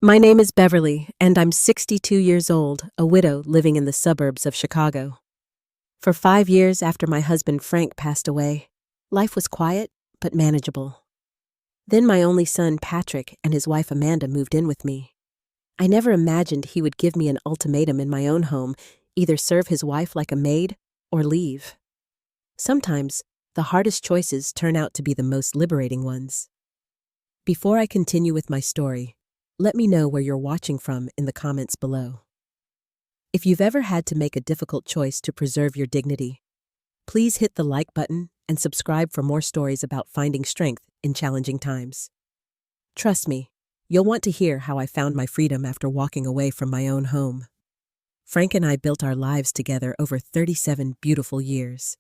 My name is Beverly, and I'm 62 years old, a widow living in the suburbs of Chicago. For 5 years after my husband Frank passed away, life was quiet but manageable. Then my only son Patrick and his wife Amanda moved in with me. I never imagined he would give me an ultimatum in my own home, either serve his wife like a maid or leave. Sometimes, the hardest choices turn out to be the most liberating ones. Before I continue with my story, let me know where you're watching from in the comments below. If you've ever had to make a difficult choice to preserve your dignity, please hit the like button and subscribe for more stories about finding strength in challenging times. Trust me, you'll want to hear how I found my freedom after walking away from my own home. Frank and I built our lives together over 37 beautiful years.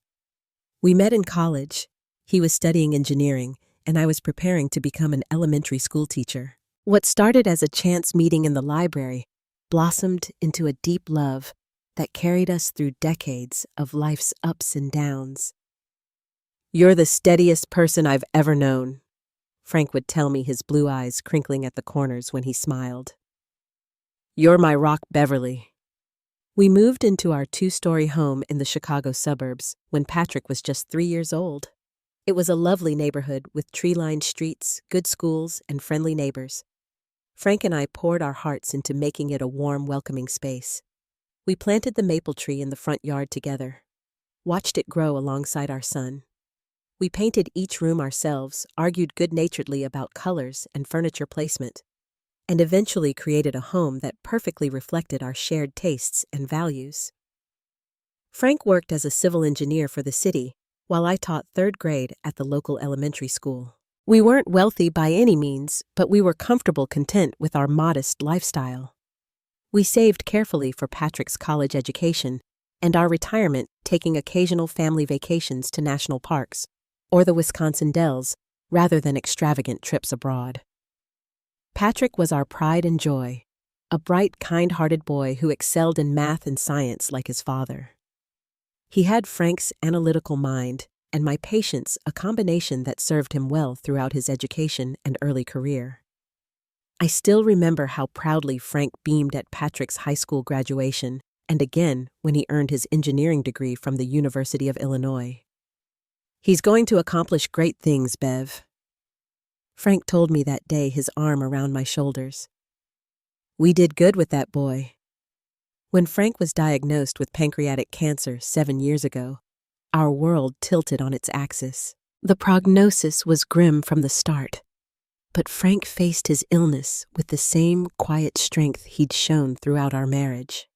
We met in college. He was studying engineering, and I was preparing to become an elementary school teacher. What started as a chance meeting in the library blossomed into a deep love that carried us through decades of life's ups and downs. "You're the steadiest person I've ever known," Frank would tell me, his blue eyes crinkling at the corners when he smiled. "You're my rock, Beverly." We moved into our 2-story home in the Chicago suburbs when Patrick was just 3 years old. It was a lovely neighborhood with tree-lined streets, good schools, and friendly neighbors. Frank and I poured our hearts into making it a warm, welcoming space. We planted the maple tree in the front yard together, watched it grow alongside our son. We painted each room ourselves, argued good-naturedly about colors and furniture placement, and eventually created a home that perfectly reflected our shared tastes and values. Frank worked as a civil engineer for the city, while I taught 3rd grade at the local elementary school. We weren't wealthy by any means, but we were comfortable, content with our modest lifestyle. We saved carefully for Patrick's college education and our retirement, taking occasional family vacations to national parks or the Wisconsin Dells rather than extravagant trips abroad. Patrick was our pride and joy, a bright, kind-hearted boy who excelled in math and science like his father. He had Frank's analytical mind and my patience, a combination that served him well throughout his education and early career. I still remember how proudly Frank beamed at Patrick's high school graduation and again when he earned his engineering degree from the University of Illinois. "He's going to accomplish great things, Bev," Frank told me that day, his arm around my shoulders. "We did good with that boy." When Frank was diagnosed with pancreatic cancer 7 years ago, our world tilted on its axis. The prognosis was grim from the start, but Frank faced his illness with the same quiet strength he'd shown throughout our marriage.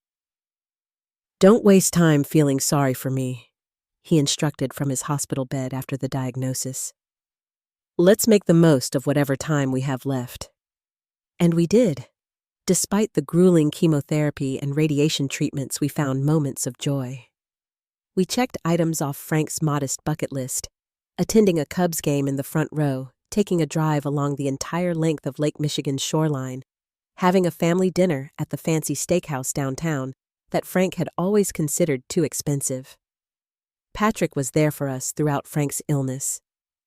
"Don't waste time feeling sorry for me," he instructed from his hospital bed after the diagnosis. "Let's make the most of whatever time we have left." And we did. Despite the grueling chemotherapy and radiation treatments, we found moments of joy. We checked items off Frank's modest bucket list, attending a Cubs game in the front row, taking a drive along the entire length of Lake Michigan's shoreline, having a family dinner at the fancy steakhouse downtown that Frank had always considered too expensive. Patrick was there for us throughout Frank's illness.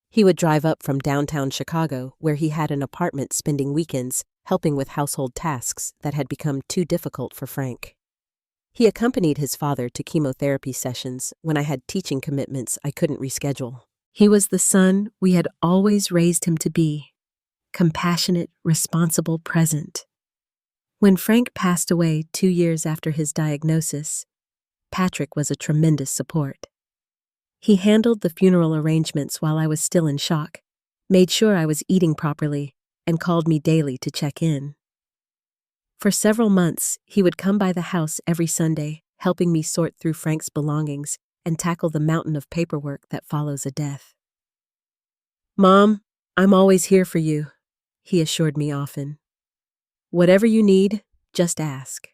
He would drive up from downtown Chicago, where he had an apartment, spending weekends helping with household tasks that had become too difficult for Frank. He accompanied his father to chemotherapy sessions when I had teaching commitments I couldn't reschedule. He was the son we had always raised him to be: compassionate, responsible, present. When Frank passed away 2 years after his diagnosis, Patrick was a tremendous support. He handled the funeral arrangements while I was still in shock, made sure I was eating properly, and called me daily to check in. For several months, he would come by the house every Sunday, helping me sort through Frank's belongings and tackle the mountain of paperwork that follows a death. "Mom, I'm always here for you," he assured me often. "Whatever you need, just ask."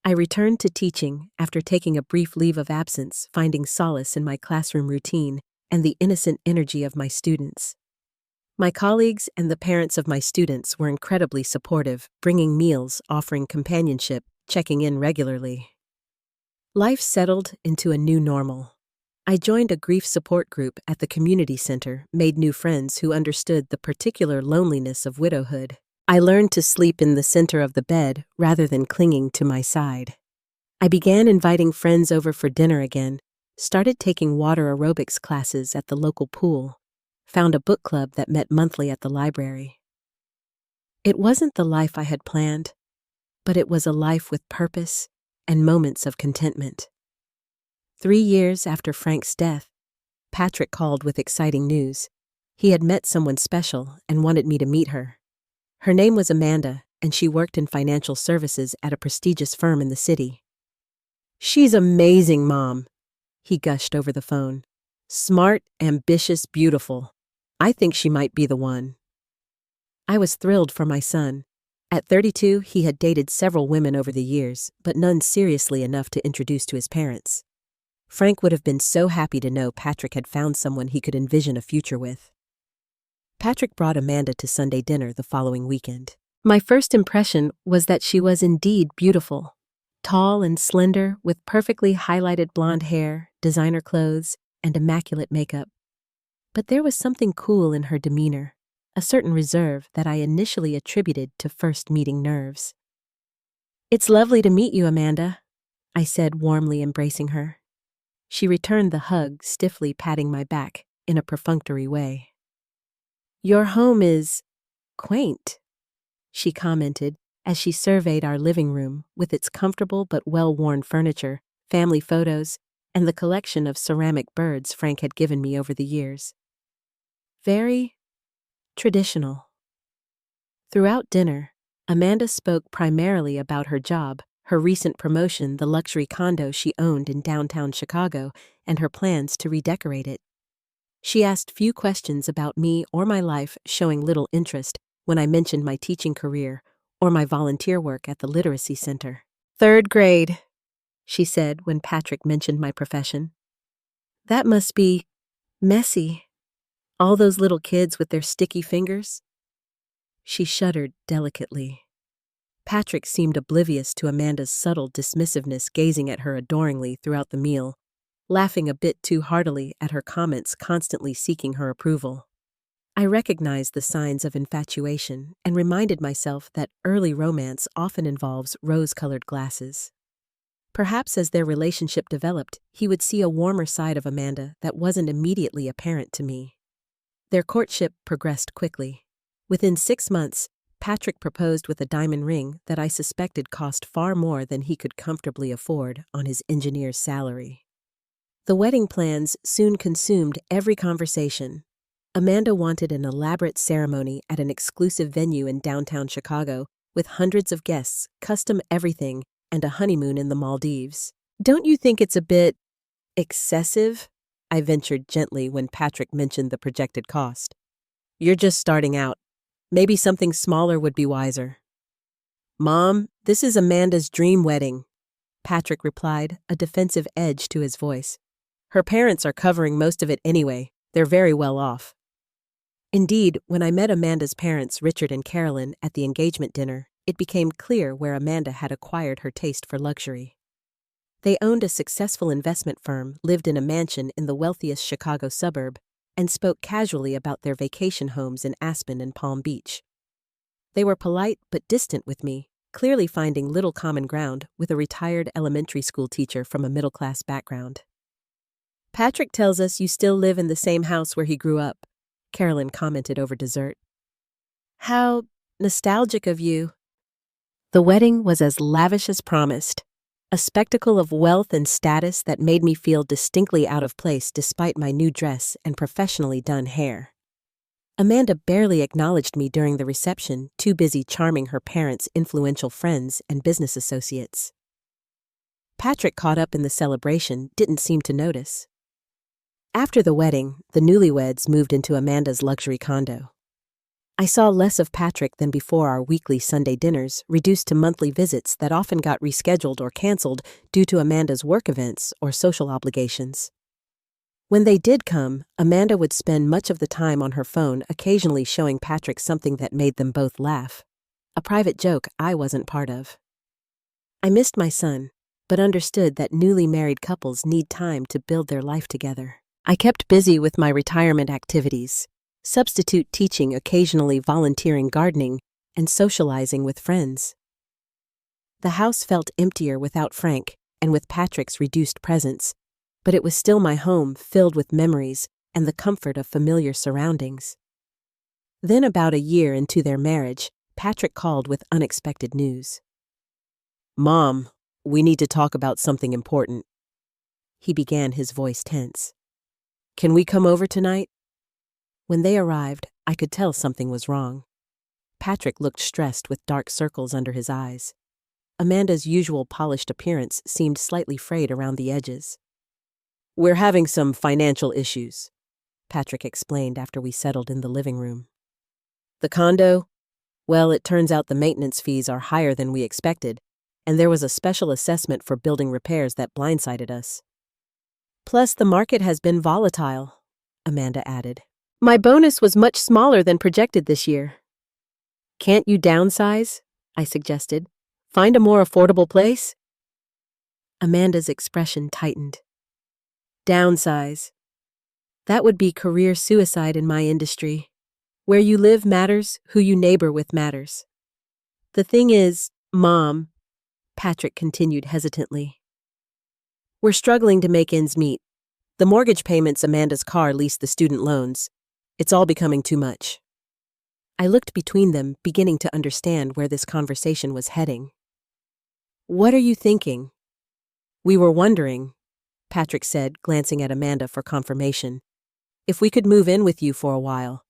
I returned to teaching after taking a brief leave of absence, finding solace in my classroom routine and the innocent energy of my students. My colleagues and the parents of my students were incredibly supportive, bringing meals, offering companionship, checking in regularly. Life settled into a new normal. I joined a grief support group at the community center, made new friends who understood the particular loneliness of widowhood, I learned to sleep in the center of the bed rather than clinging to my side. I began inviting friends over for dinner again, started taking water aerobics classes at the local pool, found a book club that met monthly at the library. It wasn't the life I had planned, but it was a life with purpose and moments of contentment. 3 years after Frank's death, Patrick called with exciting news. He had met someone special and wanted me to meet her. Her name was Amanda, and she worked in financial services at a prestigious firm in the city. "She's amazing, Mom," he gushed over the phone. "Smart, ambitious, beautiful. I think she might be the one." I was thrilled for my son. At 32, he had dated several women over the years, but none seriously enough to introduce to his parents. Frank would have been so happy to know Patrick had found someone he could envision a future with. Patrick brought Amanda to Sunday dinner the following weekend. My first impression was that she was indeed beautiful. Tall and slender, with perfectly highlighted blonde hair, designer clothes, and immaculate makeup. But there was something cool in her demeanor, a certain reserve that I initially attributed to first meeting nerves. "It's lovely to meet you, Amanda," I said, warmly embracing her. She returned the hug, stiffly patting my back in a perfunctory way. "Your home is quaint," she commented as she surveyed our living room with its comfortable but well-worn furniture, family photos, and the collection of ceramic birds Frank had given me over the years. "Very traditional." Throughout dinner, Amanda spoke primarily about her job, her recent promotion, the luxury condo she owned in downtown Chicago, and her plans to redecorate it. She asked few questions about me or my life, showing little interest when I mentioned my teaching career or my volunteer work at the literacy center. "3rd grade," she said when Patrick mentioned my profession. "That must be messy. All those little kids with their sticky fingers." She shuddered delicately. Patrick seemed oblivious to Amanda's subtle dismissiveness, gazing at her adoringly throughout the meal, laughing a bit too heartily at her comments, constantly seeking her approval. I recognized the signs of infatuation and reminded myself that early romance often involves rose-colored glasses. Perhaps as their relationship developed, he would see a warmer side of Amanda that wasn't immediately apparent to me. Their courtship progressed quickly. Within 6 months, Patrick proposed with a diamond ring that I suspected cost far more than he could comfortably afford on his engineer's salary. The wedding plans soon consumed every conversation. Amanda wanted an elaborate ceremony at an exclusive venue in downtown Chicago with hundreds of guests, custom everything, and a honeymoon in the Maldives. "Don't you think it's a bit excessive?" I ventured gently when Patrick mentioned the projected cost. "You're just starting out. Maybe something smaller would be wiser." "Mom, this is Amanda's dream wedding," Patrick replied, a defensive edge to his voice. "Her parents are covering most of it anyway. They're very well off." Indeed, when I met Amanda's parents, Richard and Carolyn, at the engagement dinner, it became clear where Amanda had acquired her taste for luxury. They owned a successful investment firm, lived in a mansion in the wealthiest Chicago suburb, and spoke casually about their vacation homes in Aspen and Palm Beach. They were polite but distant with me, clearly finding little common ground with a retired elementary school teacher from a middle-class background. "Patrick tells us you still live in the same house where he grew up," Carolyn commented over dessert. "How nostalgic of you." The wedding was as lavish as promised, a spectacle of wealth and status that made me feel distinctly out of place despite my new dress and professionally done hair. Amanda barely acknowledged me during the reception, too busy charming her parents' influential friends and business associates. Patrick, caught up in the celebration, didn't seem to notice. After the wedding, the newlyweds moved into Amanda's luxury condo. I saw less of Patrick than before our weekly Sunday dinners, reduced to monthly visits that often got rescheduled or canceled due to Amanda's work events or social obligations. When they did come, Amanda would spend much of the time on her phone, occasionally showing Patrick something that made them both laugh, a private joke I wasn't part of. I missed my son, but understood that newly married couples need time to build their life together. I kept busy with my retirement activities, substitute teaching, occasionally volunteering gardening, and socializing with friends. The house felt emptier without Frank and with Patrick's reduced presence, but it was still my home, filled with memories and the comfort of familiar surroundings. Then, about a year into their marriage, Patrick called with unexpected news. "Mom, we need to talk about something important." He began, his voice tense. "Can we come over tonight?" When they arrived, I could tell something was wrong. Patrick looked stressed with dark circles under his eyes. Amanda's usual polished appearance seemed slightly frayed around the edges. "We're having some financial issues," Patrick explained after we settled in the living room. "The condo? Well, it turns out the maintenance fees are higher than we expected, and there was a special assessment for building repairs that blindsided us. Plus, the market has been volatile," Amanda added. "My bonus was much smaller than projected this year." "Can't you downsize?" I suggested. "Find a more affordable place?" Amanda's expression tightened. "Downsize. That would be career suicide in my industry. Where you live matters, who you neighbor with matters. The thing is, Mom," Patrick continued hesitantly, "we're struggling to make ends meet. The mortgage payments, Amanda's car lease, the student loans. It's all becoming too much." I looked between them, beginning to understand where this conversation was heading. "What are you thinking?" "We were wondering," Patrick said, glancing at Amanda for confirmation, "if we could move in with you for a while.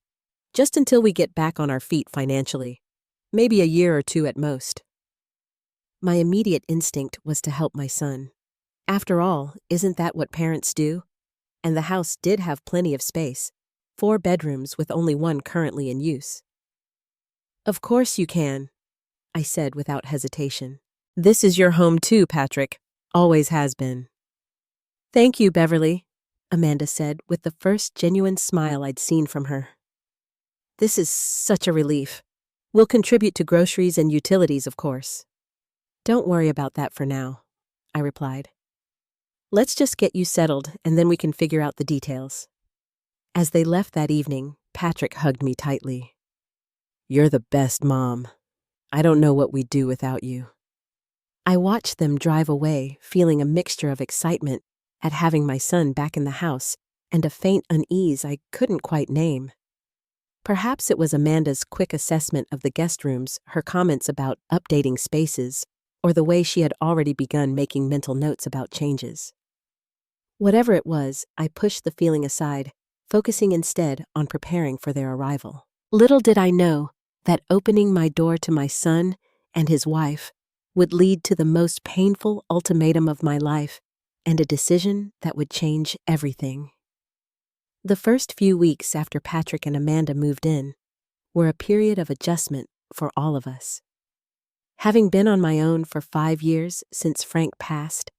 Just until we get back on our feet financially. Maybe a year or two at most." My immediate instinct was to help my son. After all, isn't that what parents do? And the house did have plenty of space, 4 bedrooms with only one currently in use. "Of course you can," I said without hesitation. "This is your home too, Patrick. Always has been." "Thank you, Beverly," Amanda said with the first genuine smile I'd seen from her. "This is such a relief. We'll contribute to groceries and utilities, of course." "Don't worry about that for now," I replied. "Let's just get you settled and then we can figure out the details." As they left that evening, Patrick hugged me tightly. "You're the best mom. I don't know what we'd do without you." I watched them drive away, feeling a mixture of excitement at having my son back in the house and a faint unease I couldn't quite name. Perhaps it was Amanda's quick assessment of the guest rooms, her comments about updating spaces, or the way she had already begun making mental notes about changes. Whatever it was, I pushed the feeling aside, focusing instead on preparing for their arrival. Little did I know that opening my door to my son and his wife would lead to the most painful ultimatum of my life and a decision that would change everything. The first few weeks after Patrick and Amanda moved in were a period of adjustment for all of us. Having been on my own for 5 years since Frank passed,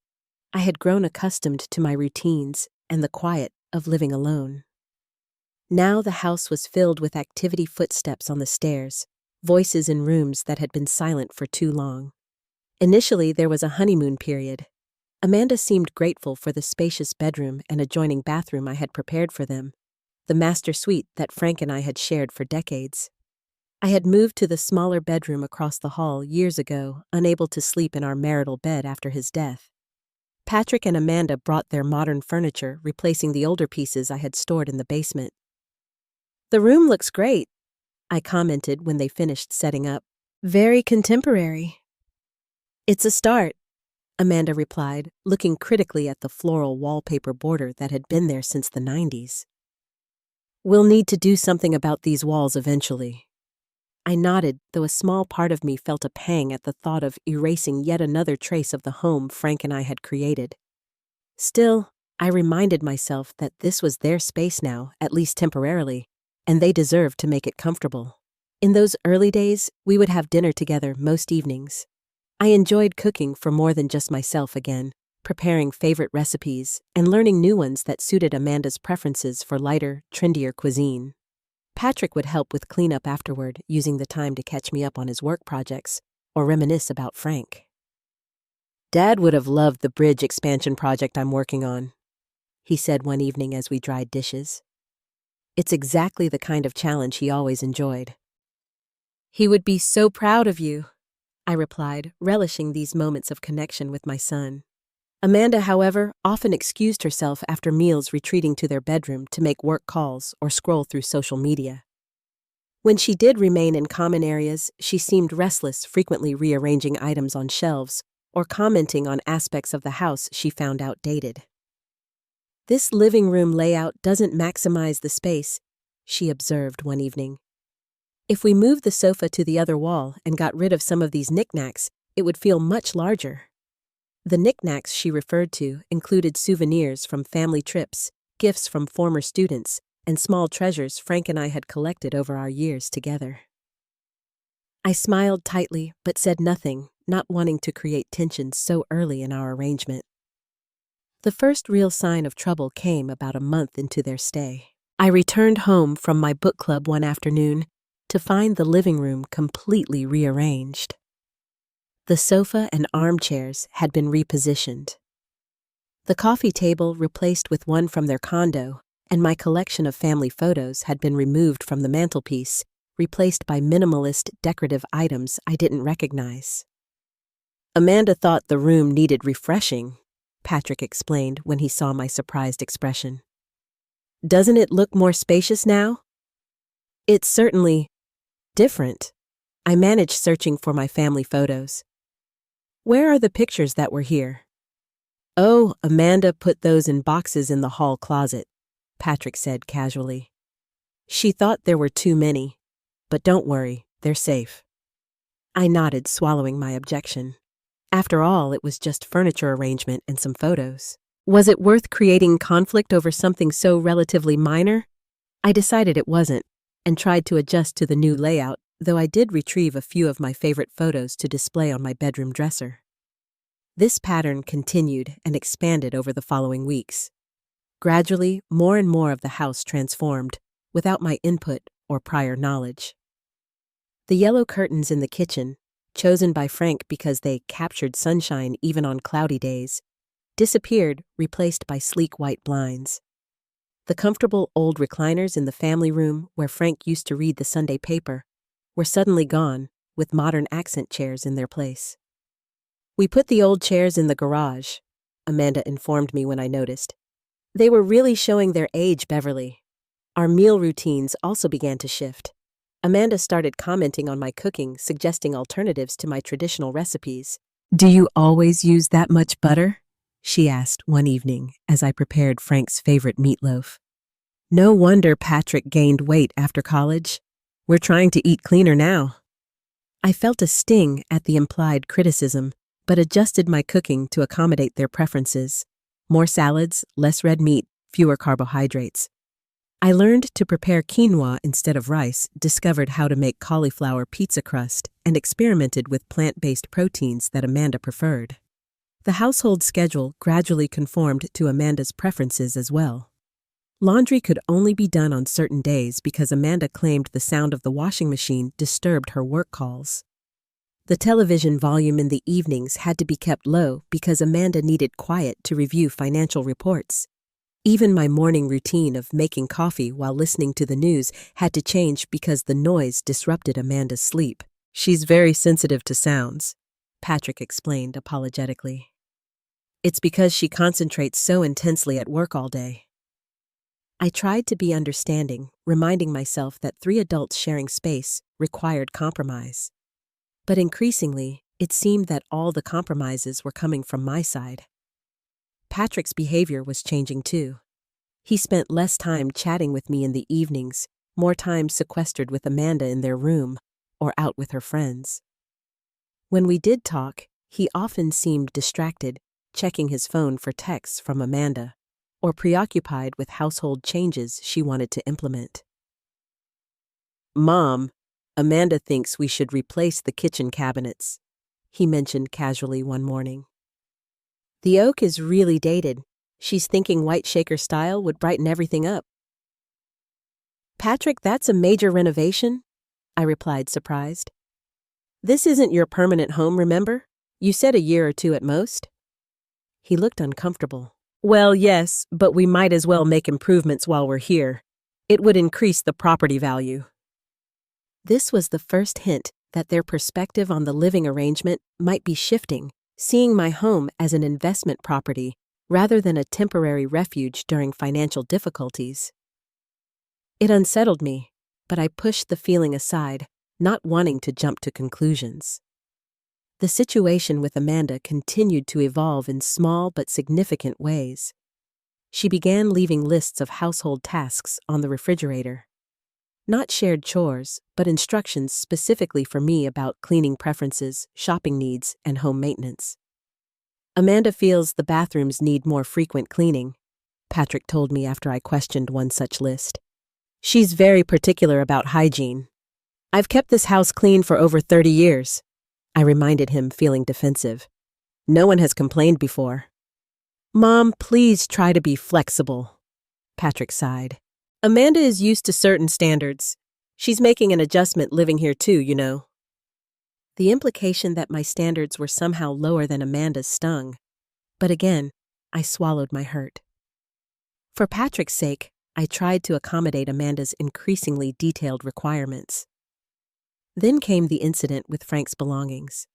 I had grown accustomed to my routines and the quiet of living alone. Now the house was filled with activity, footsteps on the stairs, voices in rooms that had been silent for too long. Initially, there was a honeymoon period. Amanda seemed grateful for the spacious bedroom and adjoining bathroom I had prepared for them, the master suite that Frank and I had shared for decades. I had moved to the smaller bedroom across the hall years ago, unable to sleep in our marital bed after his death. Patrick and Amanda brought their modern furniture, replacing the older pieces I had stored in the basement. "The room looks great," I commented when they finished setting up. "Very contemporary." "It's a start," Amanda replied, looking critically at the floral wallpaper border that had been there since the 90s. "We'll need to do something about these walls eventually." I nodded, though a small part of me felt a pang at the thought of erasing yet another trace of the home Frank and I had created. Still, I reminded myself that this was their space now, at least temporarily, and they deserved to make it comfortable. In those early days, we would have dinner together most evenings. I enjoyed cooking for more than just myself again, preparing favorite recipes and learning new ones that suited Amanda's preferences for lighter, trendier cuisine. Patrick would help with cleanup afterward, using the time to catch me up on his work projects or reminisce about Frank. "Dad would have loved the bridge expansion project I'm working on," he said one evening as we dried dishes. "It's exactly the kind of challenge he always enjoyed." He would be so proud of you, I replied, relishing these moments of connection with my son. Amanda, however, often excused herself after meals, retreating to their bedroom to make work calls or scroll through social media. When she did remain in common areas, she seemed restless, frequently rearranging items on shelves or commenting on aspects of the house she found outdated. "This living room layout doesn't maximize the space," she observed one evening. "If we moved the sofa to the other wall and got rid of some of these knickknacks, it would feel much larger." The knickknacks she referred to included souvenirs from family trips, gifts from former students, and small treasures Frank and I had collected over our years together. I smiled tightly but said nothing, not wanting to create tension so early in our arrangement. The first real sign of trouble came about a month into their stay. I returned home from my book club one afternoon to find the living room completely rearranged. The sofa and armchairs had been repositioned. The coffee table replaced with one from their condo, and my collection of family photos had been removed from the mantelpiece, replaced by minimalist decorative items I didn't recognize. "Amanda thought the room needed refreshing," Patrick explained when he saw my surprised expression. "Doesn't it look more spacious now?" "It's certainly different." I managed searching for my family photos. "Where are the pictures that were here?" "Oh, Amanda put those in boxes in the hall closet," Patrick said casually. "She thought there were too many, but don't worry, they're safe." I nodded, swallowing my objection. After all, it was just furniture arrangement and some photos. Was it worth creating conflict over something so relatively minor? I decided it wasn't, and tried to adjust to the new layout, though I did retrieve a few of my favorite photos to display on my bedroom dresser. This pattern continued and expanded over the following weeks. Gradually, more and more of the house transformed, without my input or prior knowledge. The yellow curtains in the kitchen, chosen by Frank because they captured sunshine even on cloudy days, disappeared, replaced by sleek white blinds. The comfortable old recliners in the family room where Frank used to read the Sunday paper were suddenly gone, with modern accent chairs in their place. "We put the old chairs in the garage," Amanda informed me when I noticed. "They were really showing their age, Beverly." Our meal routines also began to shift. Amanda started commenting on my cooking, suggesting alternatives to my traditional recipes. "Do you always use that much butter?" she asked one evening as I prepared Frank's favorite meatloaf. "No wonder Patrick gained weight after college. We're trying to eat cleaner now." I felt a sting at the implied criticism, but adjusted my cooking to accommodate their preferences. More salads, less red meat, fewer carbohydrates. I learned to prepare quinoa instead of rice, discovered how to make cauliflower pizza crust, and experimented with plant-based proteins that Amanda preferred. The household schedule gradually conformed to Amanda's preferences as well. Laundry could only be done on certain days because Amanda claimed the sound of the washing machine disturbed her work calls. The television volume in the evenings had to be kept low because Amanda needed quiet to review financial reports. Even my morning routine of making coffee while listening to the news had to change because the noise disrupted Amanda's sleep. "She's very sensitive to sounds," Patrick explained apologetically. "It's because she concentrates so intensely at work all day." I tried to be understanding, reminding myself that 3 adults sharing space required compromise. But increasingly, it seemed that all the compromises were coming from my side. Patrick's behavior was changing too. He spent less time chatting with me in the evenings, more time sequestered with Amanda in their room or out with her friends. When we did talk, he often seemed distracted, checking his phone for texts from Amanda, or preoccupied with household changes she wanted to implement. "Mom, Amanda thinks we should replace the kitchen cabinets," he mentioned casually one morning. "The oak is really dated. She's thinking white shaker style would brighten everything up." "Patrick, that's a major renovation," I replied, surprised. "This isn't your permanent home, remember? You said a year or 2 at most." He looked uncomfortable. "Well, yes, but we might as well make improvements while we're here. It would increase the property value." This was the first hint that their perspective on the living arrangement might be shifting, seeing my home as an investment property rather than a temporary refuge during financial difficulties. It unsettled me, but I pushed the feeling aside, not wanting to jump to conclusions. The situation with Amanda continued to evolve in small but significant ways. She began leaving lists of household tasks on the refrigerator. Not shared chores, but instructions specifically for me about cleaning preferences, shopping needs, and home maintenance. Amanda feels the bathrooms need more frequent cleaning, Patrick told me after I questioned one such list. She's very particular about hygiene. I've kept this house clean for over 30 years, I reminded him, feeling defensive. No one has complained before. Mom, please try to be flexible, Patrick sighed. Amanda is used to certain standards. She's making an adjustment living here too, you know. The implication that my standards were somehow lower than Amanda's stung. But again, I swallowed my hurt. For Patrick's sake, I tried to accommodate Amanda's increasingly detailed requirements. Then came the incident with Frank's belongings.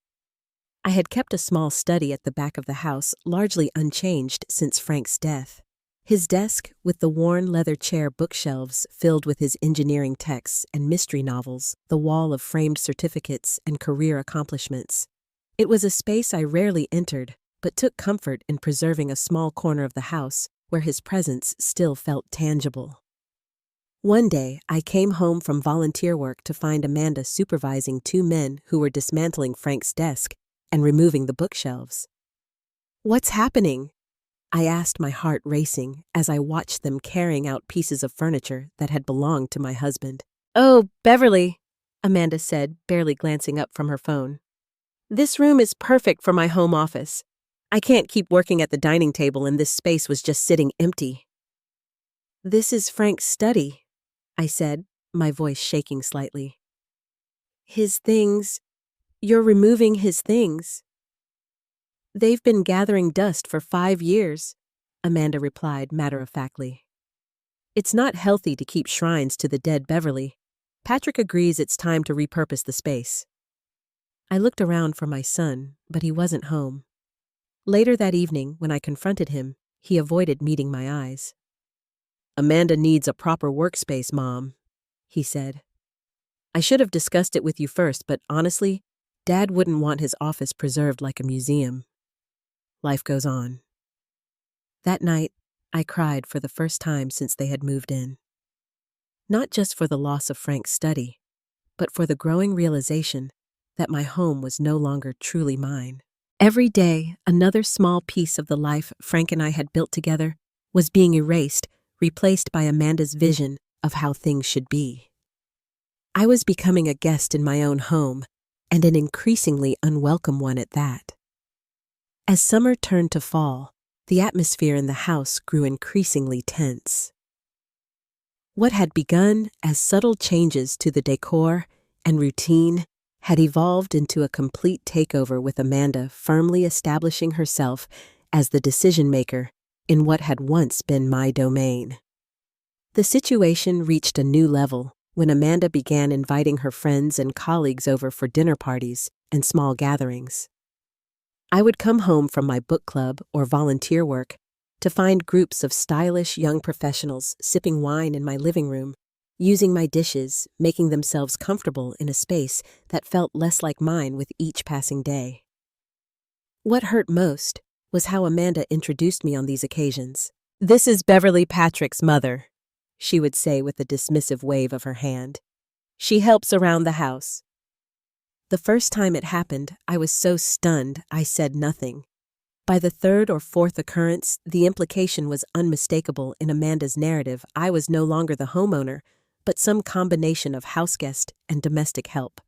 I had kept a small study at the back of the house largely unchanged since Frank's death. His desk, with the worn leather chair bookshelves filled with his engineering texts and mystery novels, the wall of framed certificates and career accomplishments. It was a space I rarely entered, but took comfort in preserving a small corner of the house where his presence still felt tangible. One day, I came home from volunteer work to find Amanda supervising two men who were dismantling Frank's desk and removing the bookshelves. What's happening? I asked, my heart racing, as I watched them carrying out pieces of furniture that had belonged to my husband. Oh, Beverly, Amanda said, barely glancing up from her phone. This room is perfect for my home office. I can't keep working at the dining table and this space was just sitting empty. This is Frank's study, I said, my voice shaking slightly. His things. You're removing his things. They've been gathering dust for 5 years, Amanda replied matter-of-factly. It's not healthy to keep shrines to the dead, Beverly. Patrick agrees it's time to repurpose the space. I looked around for my son, but he wasn't home. Later that evening, when I confronted him, he avoided meeting my eyes. Amanda needs a proper workspace, Mom, he said. I should have discussed it with you first, but honestly, Dad wouldn't want his office preserved like a museum. Life goes on. That night, I cried for the first time since they had moved in. Not just for the loss of Frank's study, but for the growing realization that my home was no longer truly mine. Every day, another small piece of the life Frank and I had built together was being erased, replaced by Amanda's vision of how things should be. I was becoming a guest in my own home, and an increasingly unwelcome one at that. As summer turned to fall, the atmosphere in the house grew increasingly tense. What had begun as subtle changes to the decor and routine had evolved into a complete takeover, with Amanda firmly establishing herself as the decision-maker in what had once been my domain. The situation reached a new level when Amanda began inviting her friends and colleagues over for dinner parties and small gatherings. I would come home from my book club or volunteer work to find groups of stylish young professionals sipping wine in my living room, using my dishes, making themselves comfortable in a space that felt less like mine with each passing day. What hurt most was how Amanda introduced me on these occasions. This is Beverly, Patrick's mother, she would say with a dismissive wave of her hand. She helps around the house. The first time it happened, I was so stunned I said nothing. By the third or fourth occurrence, the implication was unmistakable in Amanda's narrative. I was no longer the homeowner, but some combination of houseguest and domestic help.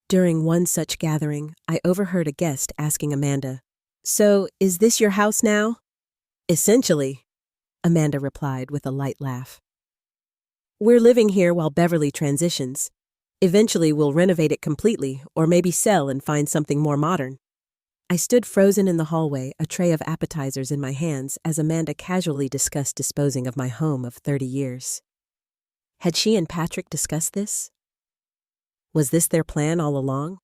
During one such gathering, I overheard a guest asking Amanda, "So, is this your house now?" "Essentially," Amanda replied with a light laugh. "We're living here while Beverly transitions. Eventually, we'll renovate it completely, or maybe sell and find something more modern." I stood frozen in the hallway, a tray of appetizers in my hands, as Amanda casually discussed disposing of my home of 30 years. Had she and Patrick discussed this? Was this their plan all along?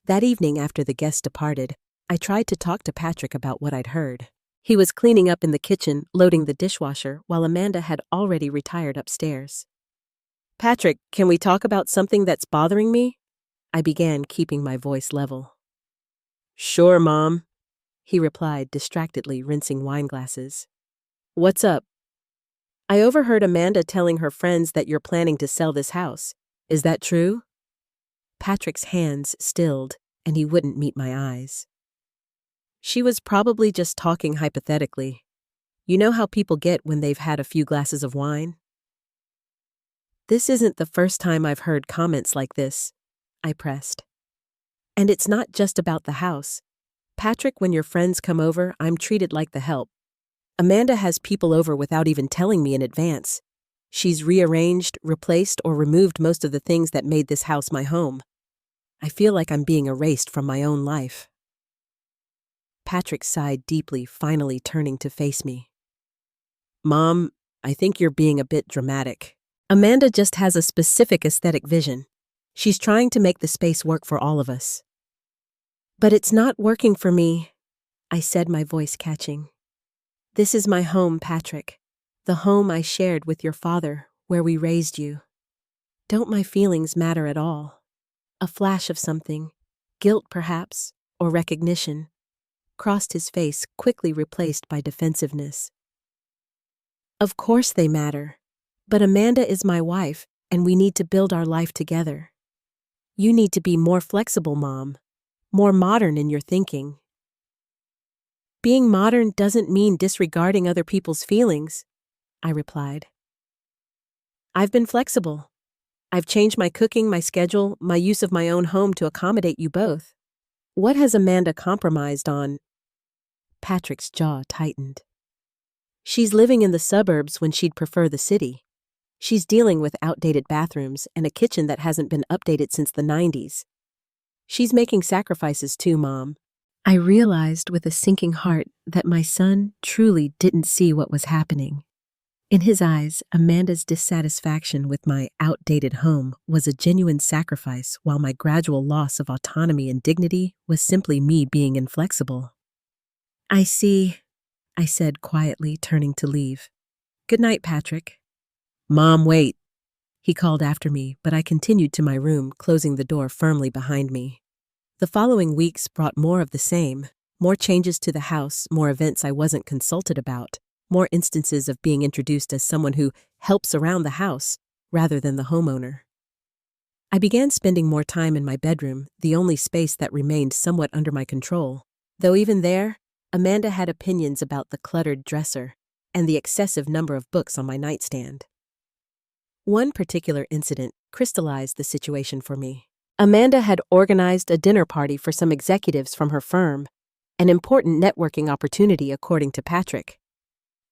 That evening after the guests departed, I tried to talk to Patrick about what I'd heard. He was cleaning up in the kitchen, loading the dishwasher, while Amanda had already retired upstairs. "Patrick, can we talk about something that's bothering me?" I began, keeping my voice level. "Sure, Mom," he replied, distractedly rinsing wine glasses. "What's up?" "I overheard Amanda telling her friends that you're planning to sell this house. Is that true?" Patrick's hands stilled, and he wouldn't meet my eyes. "She was probably just talking hypothetically. You know how people get when they've had a few glasses of wine?" "This isn't the first time I've heard comments like this," I pressed. "And it's not just about the house. Patrick, when your friends come over, I'm treated like the help. Amanda has people over without even telling me in advance. She's rearranged, replaced, or removed most of the things that made this house my home. I feel like I'm being erased from my own life." Patrick sighed deeply, finally turning to face me. "Mom, I think you're being a bit dramatic. Amanda just has a specific aesthetic vision. She's trying to make the space work for all of us." "But it's not working for me," I said, my voice catching. "This is my home, Patrick. The home I shared with your father, where we raised you. Don't my feelings matter at all? A flash of something, guilt perhaps, or recognition, crossed his face, quickly replaced by defensiveness. "Of course they matter. But Amanda is my wife, and we need to build our life together. You need to be more flexible, Mom. More modern in your thinking." "Being modern doesn't mean disregarding other people's feelings," I replied. "I've been flexible. I've changed my cooking, my schedule, my use of my own home to accommodate you both. What has Amanda compromised on?" Patrick's jaw tightened. "She's living in the suburbs when she'd prefer the city. She's dealing with outdated bathrooms and a kitchen that hasn't been updated since the 90s. She's making sacrifices too, Mom." I realized with a sinking heart that my son truly didn't see what was happening. In his eyes, Amanda's dissatisfaction with my outdated home was a genuine sacrifice, while my gradual loss of autonomy and dignity was simply me being inflexible. "I see," I said quietly, turning to leave. "Good night, Patrick." "Mom, wait," he called after me, but I continued to my room, closing the door firmly behind me. The following weeks brought more of the same, more changes to the house, more events I wasn't consulted about, more instances of being introduced as someone who helps around the house rather than the homeowner. I began spending more time in my bedroom, the only space that remained somewhat under my control, though even there, Amanda had opinions about the cluttered dresser and the excessive number of books on my nightstand. One particular incident crystallized the situation for me. Amanda had organized a dinner party for some executives from her firm, an important networking opportunity according to Patrick.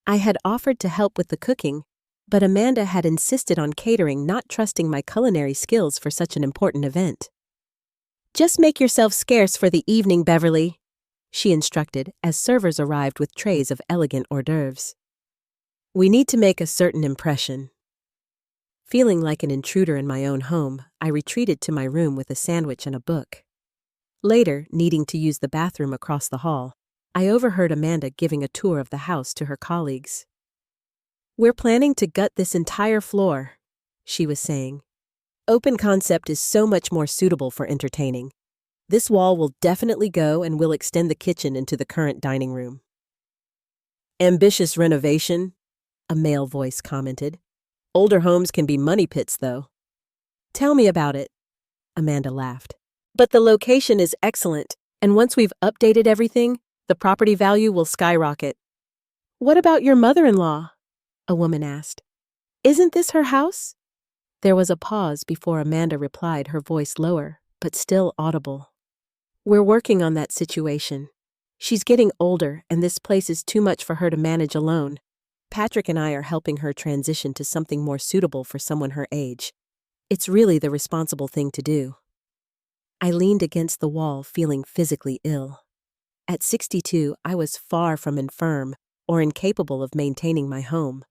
I had offered to help with the cooking, but Amanda had insisted on catering, not trusting my culinary skills for such an important event. "Just make yourself scarce for the evening, Beverly," she instructed as servers arrived with trays of elegant hors d'oeuvres. "We need to make a certain impression." Feeling like an intruder in my own home, I retreated to my room with a sandwich and a book. Later, needing to use the bathroom across the hall, I overheard Amanda giving a tour of the house to her colleagues. "We're planning to gut this entire floor," she was saying. "Open concept is so much more suitable for entertaining. This wall will definitely go, and we'll extend the kitchen into the current dining room." "Ambitious renovation," a male voice commented. "Older homes can be money pits, though." "Tell me about it," Amanda laughed. "But the location is excellent, and once we've updated everything, the property value will skyrocket." "What about your mother-in-law?" a woman asked. "Isn't this her house?" There was a pause before Amanda replied, her voice lower, but still audible. "We're working on that situation. She's getting older, and this place is too much for her to manage alone. Patrick and I are helping her transition to something more suitable for someone her age. It's really the responsible thing to do." I leaned against the wall, feeling physically ill. At 62, I was far from infirm or incapable of maintaining my home.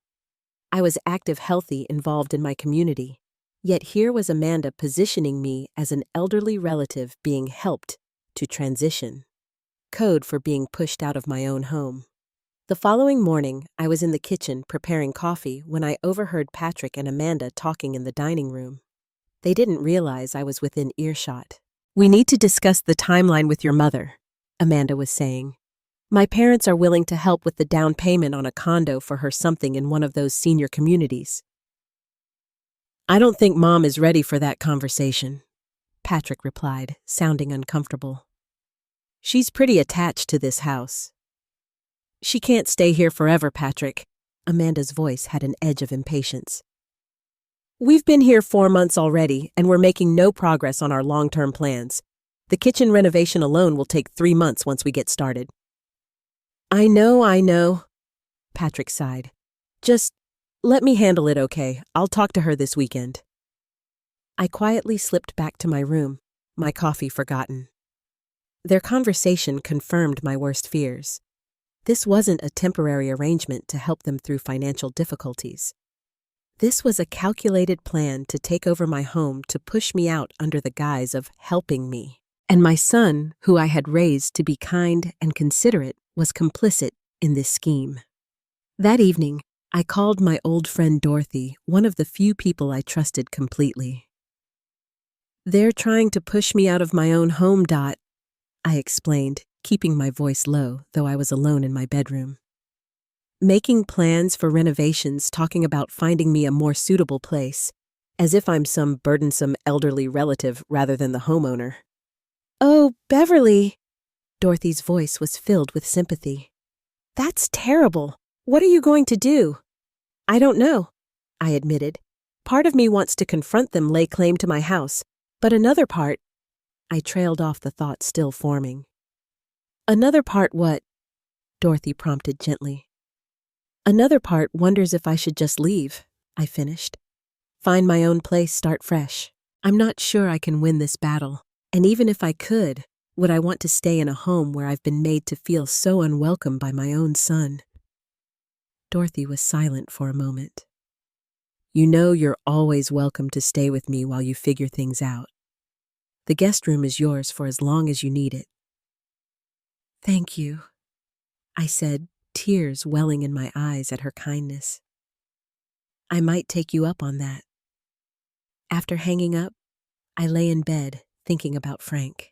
I was active, healthy, involved in my community. Yet here was Amanda positioning me as an elderly relative being helped to transition. Code for being pushed out of my own home. The following morning, I was in the kitchen preparing coffee when I overheard Patrick and Amanda talking in the dining room. They didn't realize I was within earshot. "We need to discuss the timeline with your mother," Amanda was saying. "My parents are willing to help with the down payment on a condo for her something in one of those senior communities." "I don't think Mom is ready for that conversation," Patrick replied, sounding uncomfortable. "She's pretty attached to this house." "She can't stay here forever, Patrick." Amanda's voice had an edge of impatience. "We've been here 4 months already, and we're making no progress on our long-term plans. The kitchen renovation alone will take 3 months once we get started." I know, Patrick sighed. "Just let me handle it, okay? I'll talk to her this weekend." I quietly slipped back to my room, my coffee forgotten. Their conversation confirmed my worst fears. This wasn't a temporary arrangement to help them through financial difficulties. This was a calculated plan to take over my home to push me out under the guise of helping me. And my son, who I had raised to be kind and considerate, was complicit in this scheme. That evening, I called my old friend Dorothy, one of the few people I trusted completely. "They're trying to push me out of my own home, Dot," I explained, keeping my voice low, though I was alone in my bedroom. "Making plans for renovations, talking about finding me a more suitable place, as if I'm some burdensome elderly relative rather than the homeowner." "Oh, Beverly," Dorothy's voice was filled with sympathy. "That's terrible. What are you going to do?" "I don't know," I admitted. "Part of me wants to confront them, lay claim to my house, but another part—" I trailed off, the thought still forming. "Another part what?" Dorothy prompted gently. "Another part wonders if I should just leave," I finished. "Find my own place, start fresh. I'm not sure I can win this battle, and even if I could, would I want to stay in a home where I've been made to feel so unwelcome by my own son?" Dorothy was silent for a moment. "You know you're always welcome to stay with me while you figure things out. The guest room is yours for as long as you need it." "Thank you," I said, tears welling in my eyes at her kindness. "I might take you up on that." After hanging up, I lay in bed, thinking about Frank.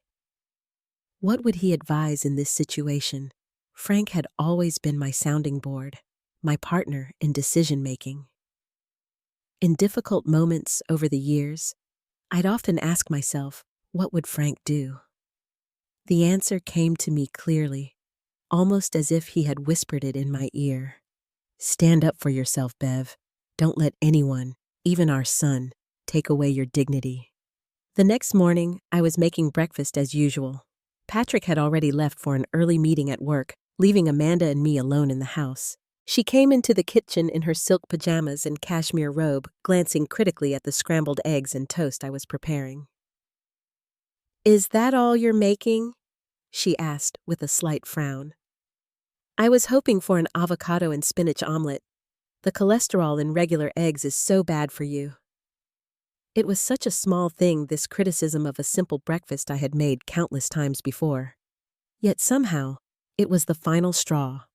What would he advise in this situation? Frank had always been my sounding board, my partner in decision-making. In difficult moments over the years, I'd often ask myself, what would Frank do? The answer came to me clearly, almost as if he had whispered it in my ear. "Stand up for yourself, Bev. Don't let anyone, even our son, take away your dignity." The next morning, I was making breakfast as usual. Patrick had already left for an early meeting at work, leaving Amanda and me alone in the house. She came into the kitchen in her silk pajamas and cashmere robe, glancing critically at the scrambled eggs and toast I was preparing. "Is that all you're making?" she asked with a slight frown. "I was hoping for an avocado and spinach omelet. The cholesterol in regular eggs is so bad for you." It was such a small thing, this criticism of a simple breakfast I had made countless times before. Yet somehow, it was the final straw,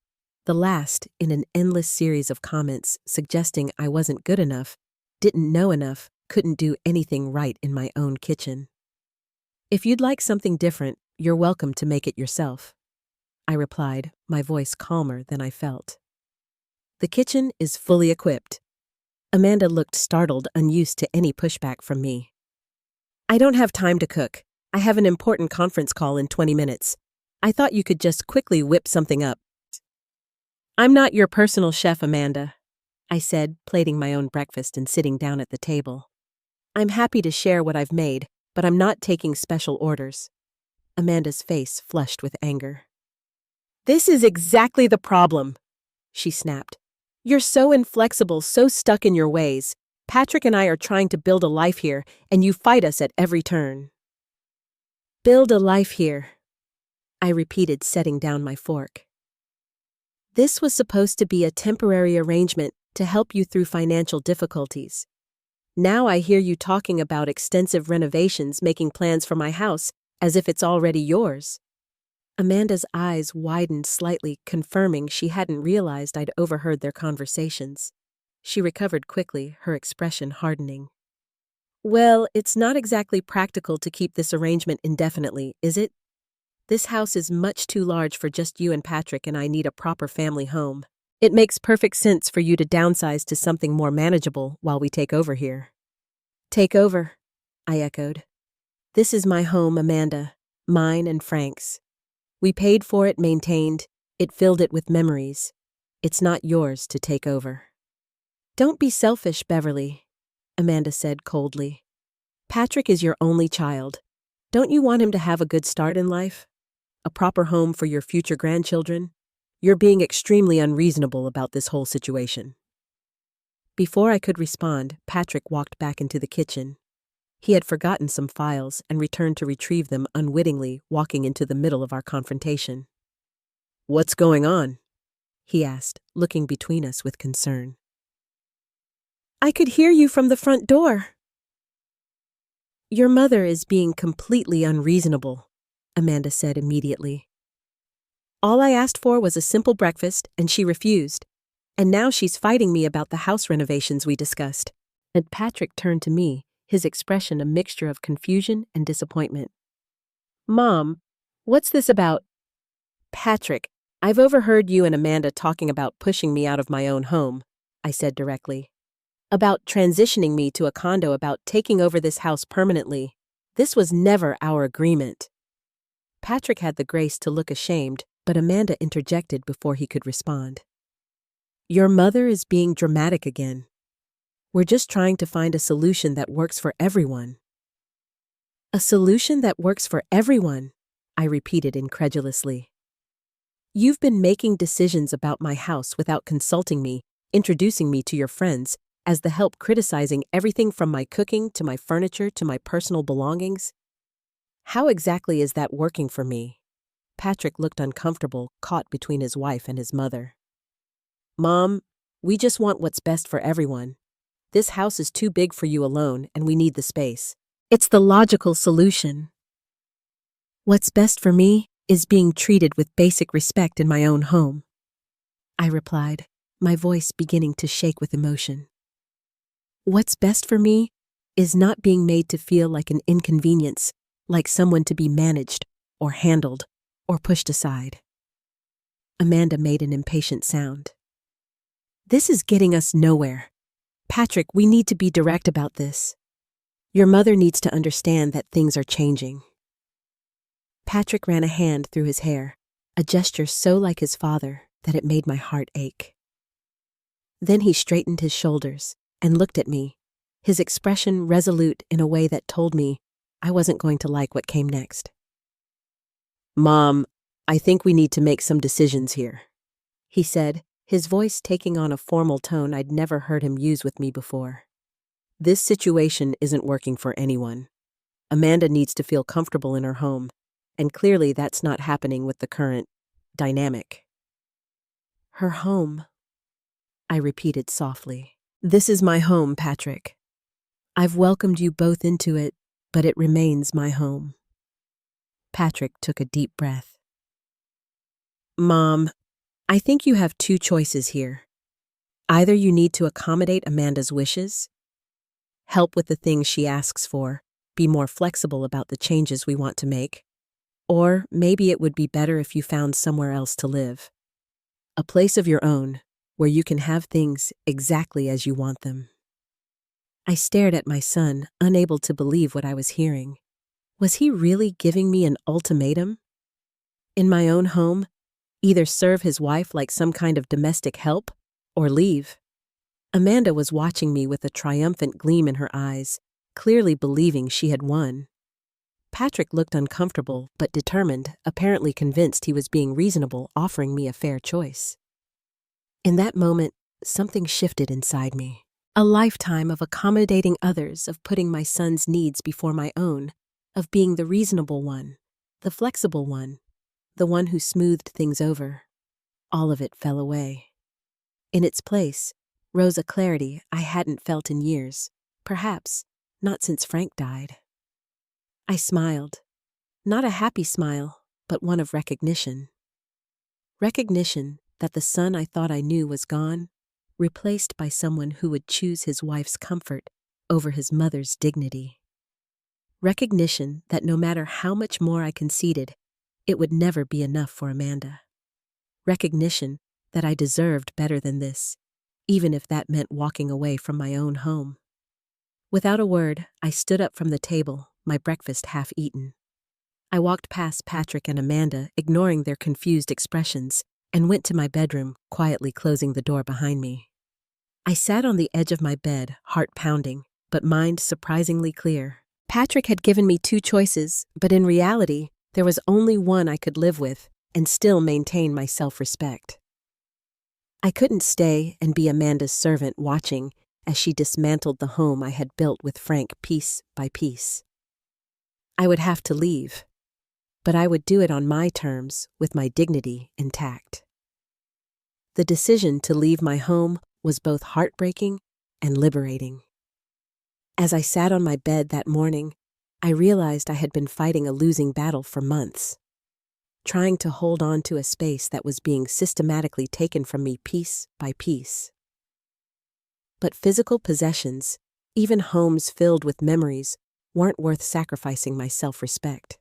the last in an endless series of comments suggesting I wasn't good enough, didn't know enough, couldn't do anything right in my own kitchen. "If you'd like something different, you're welcome to make it yourself," I replied, my voice calmer than I felt. "The kitchen is fully equipped." Amanda looked startled, unused to any pushback from me. "I don't have time to cook. I have an important conference call in 20 minutes. I thought you could just quickly whip something up." "I'm not your personal chef, Amanda," I said, plating my own breakfast and sitting down at the table. "I'm happy to share what I've made, but I'm not taking special orders." Amanda's face flushed with anger. "This is exactly the problem," she snapped. "You're so inflexible, so stuck in your ways. Patrick and I are trying to build a life here, and you fight us at every turn." "Build a life here," I repeated, setting down my fork. "This was supposed to be a temporary arrangement to help you through financial difficulties. Now I hear you talking about extensive renovations, making plans for my house, as if it's already yours." Amanda's eyes widened slightly, confirming she hadn't realized I'd overheard their conversations. She recovered quickly, her expression hardening. "Well, it's not exactly practical to keep this arrangement indefinitely, is it? This house is much too large for just you and Patrick, and I need a proper family home. It makes perfect sense for you to downsize to something more manageable while we take over here." "Take over," I echoed. "This is my home, Amanda. Mine and Frank's. We paid for it, maintained it, filled it with memories. It's not yours to take over." "Don't be selfish, Beverly," Amanda said coldly. "Patrick is your only child. Don't you want him to have a good start in life? A proper home for your future grandchildren? You're being extremely unreasonable about this whole situation." Before I could respond, Patrick walked back into the kitchen. He had forgotten some files and returned to retrieve them unwittingly, walking into the middle of our confrontation. "What's going on?" he asked, looking between us with concern. "I could hear you from the front door." "Your mother is being completely unreasonable," Amanda said immediately. "All I asked for was a simple breakfast, and she refused. And now she's fighting me about the house renovations we discussed." And Patrick turned to me, his expression a mixture of confusion and disappointment. "Mom, what's this about?" "Patrick, I've overheard you and Amanda talking about pushing me out of my own home," I said directly. "About transitioning me to a condo, about taking over this house permanently. This was never our agreement." Patrick had the grace to look ashamed, but Amanda interjected before he could respond. "Your mother is being dramatic again. We're just trying to find a solution that works for everyone." "A solution that works for everyone?" I repeated incredulously. "You've been making decisions about my house without consulting me, introducing me to your friends, as the help, criticizing everything from my cooking to my furniture to my personal belongings. How exactly is that working for me?" Patrick looked uncomfortable, caught between his wife and his mother. "Mom, we just want what's best for everyone. This house is too big for you alone, and we need the space. It's the logical solution." "What's best for me is being treated with basic respect in my own home," I replied, my voice beginning to shake with emotion. "What's best for me is not being made to feel like an inconvenience, like someone to be managed or handled or pushed aside." Amanda made an impatient sound. "This is getting us nowhere. Patrick, we need to be direct about this. Your mother needs to understand that things are changing." Patrick ran a hand through his hair, a gesture so like his father that it made my heart ache. Then he straightened his shoulders and looked at me, his expression resolute in a way that told me I wasn't going to like what came next. "Mom, I think we need to make some decisions here," he said, his voice taking on a formal tone I'd never heard him use with me before. "This situation isn't working for anyone. Amanda needs to feel comfortable in her home, and clearly that's not happening with the current dynamic." "Her home," I repeated softly. "This is my home, Patrick. I've welcomed you both into it, but it remains my home." Patrick took a deep breath. "Mom, I think you have two choices here. Either you need to accommodate Amanda's wishes, help with the things she asks for, be more flexible about the changes we want to make, or maybe it would be better if you found somewhere else to live. A place of your own, where you can have things exactly as you want them." I stared at my son, unable to believe what I was hearing. Was he really giving me an ultimatum? In my own home, either serve his wife like some kind of domestic help, or leave. Amanda was watching me with a triumphant gleam in her eyes, clearly believing she had won. Patrick looked uncomfortable but determined, apparently convinced he was being reasonable, offering me a fair choice. In that moment, something shifted inside me. A lifetime of accommodating others, of putting my son's needs before my own, of being the reasonable one, the flexible one, the one who smoothed things over. All of it fell away. In its place rose a clarity I hadn't felt in years, Perhaps not since Frank died. I smiled. Not a happy smile, but one of recognition. Recognition that the son I thought I knew was gone, replaced by someone who would choose his wife's comfort over his mother's dignity. Recognition that no matter how much more I conceded, it would never be enough for Amanda. Recognition that I deserved better than this, even if that meant walking away from my own home. Without a word, I stood up from the table, my breakfast half eaten. I walked past Patrick and Amanda, ignoring their confused expressions, and went to my bedroom, quietly closing the door behind me. I sat on the edge of my bed, heart pounding, but mind surprisingly clear. Patrick had given me two choices, but in reality, there was only one I could live with and still maintain my self-respect. I couldn't stay and be Amanda's servant watching as she dismantled the home I had built with Frank piece by piece. I would have to leave, but I would do it on my terms with my dignity intact. The decision to leave my home was both heartbreaking and liberating. As I sat on my bed that morning, I realized I had been fighting a losing battle for months, trying to hold on to a space that was being systematically taken from me piece by piece. But physical possessions, even homes filled with memories, weren't worth sacrificing my self-respect.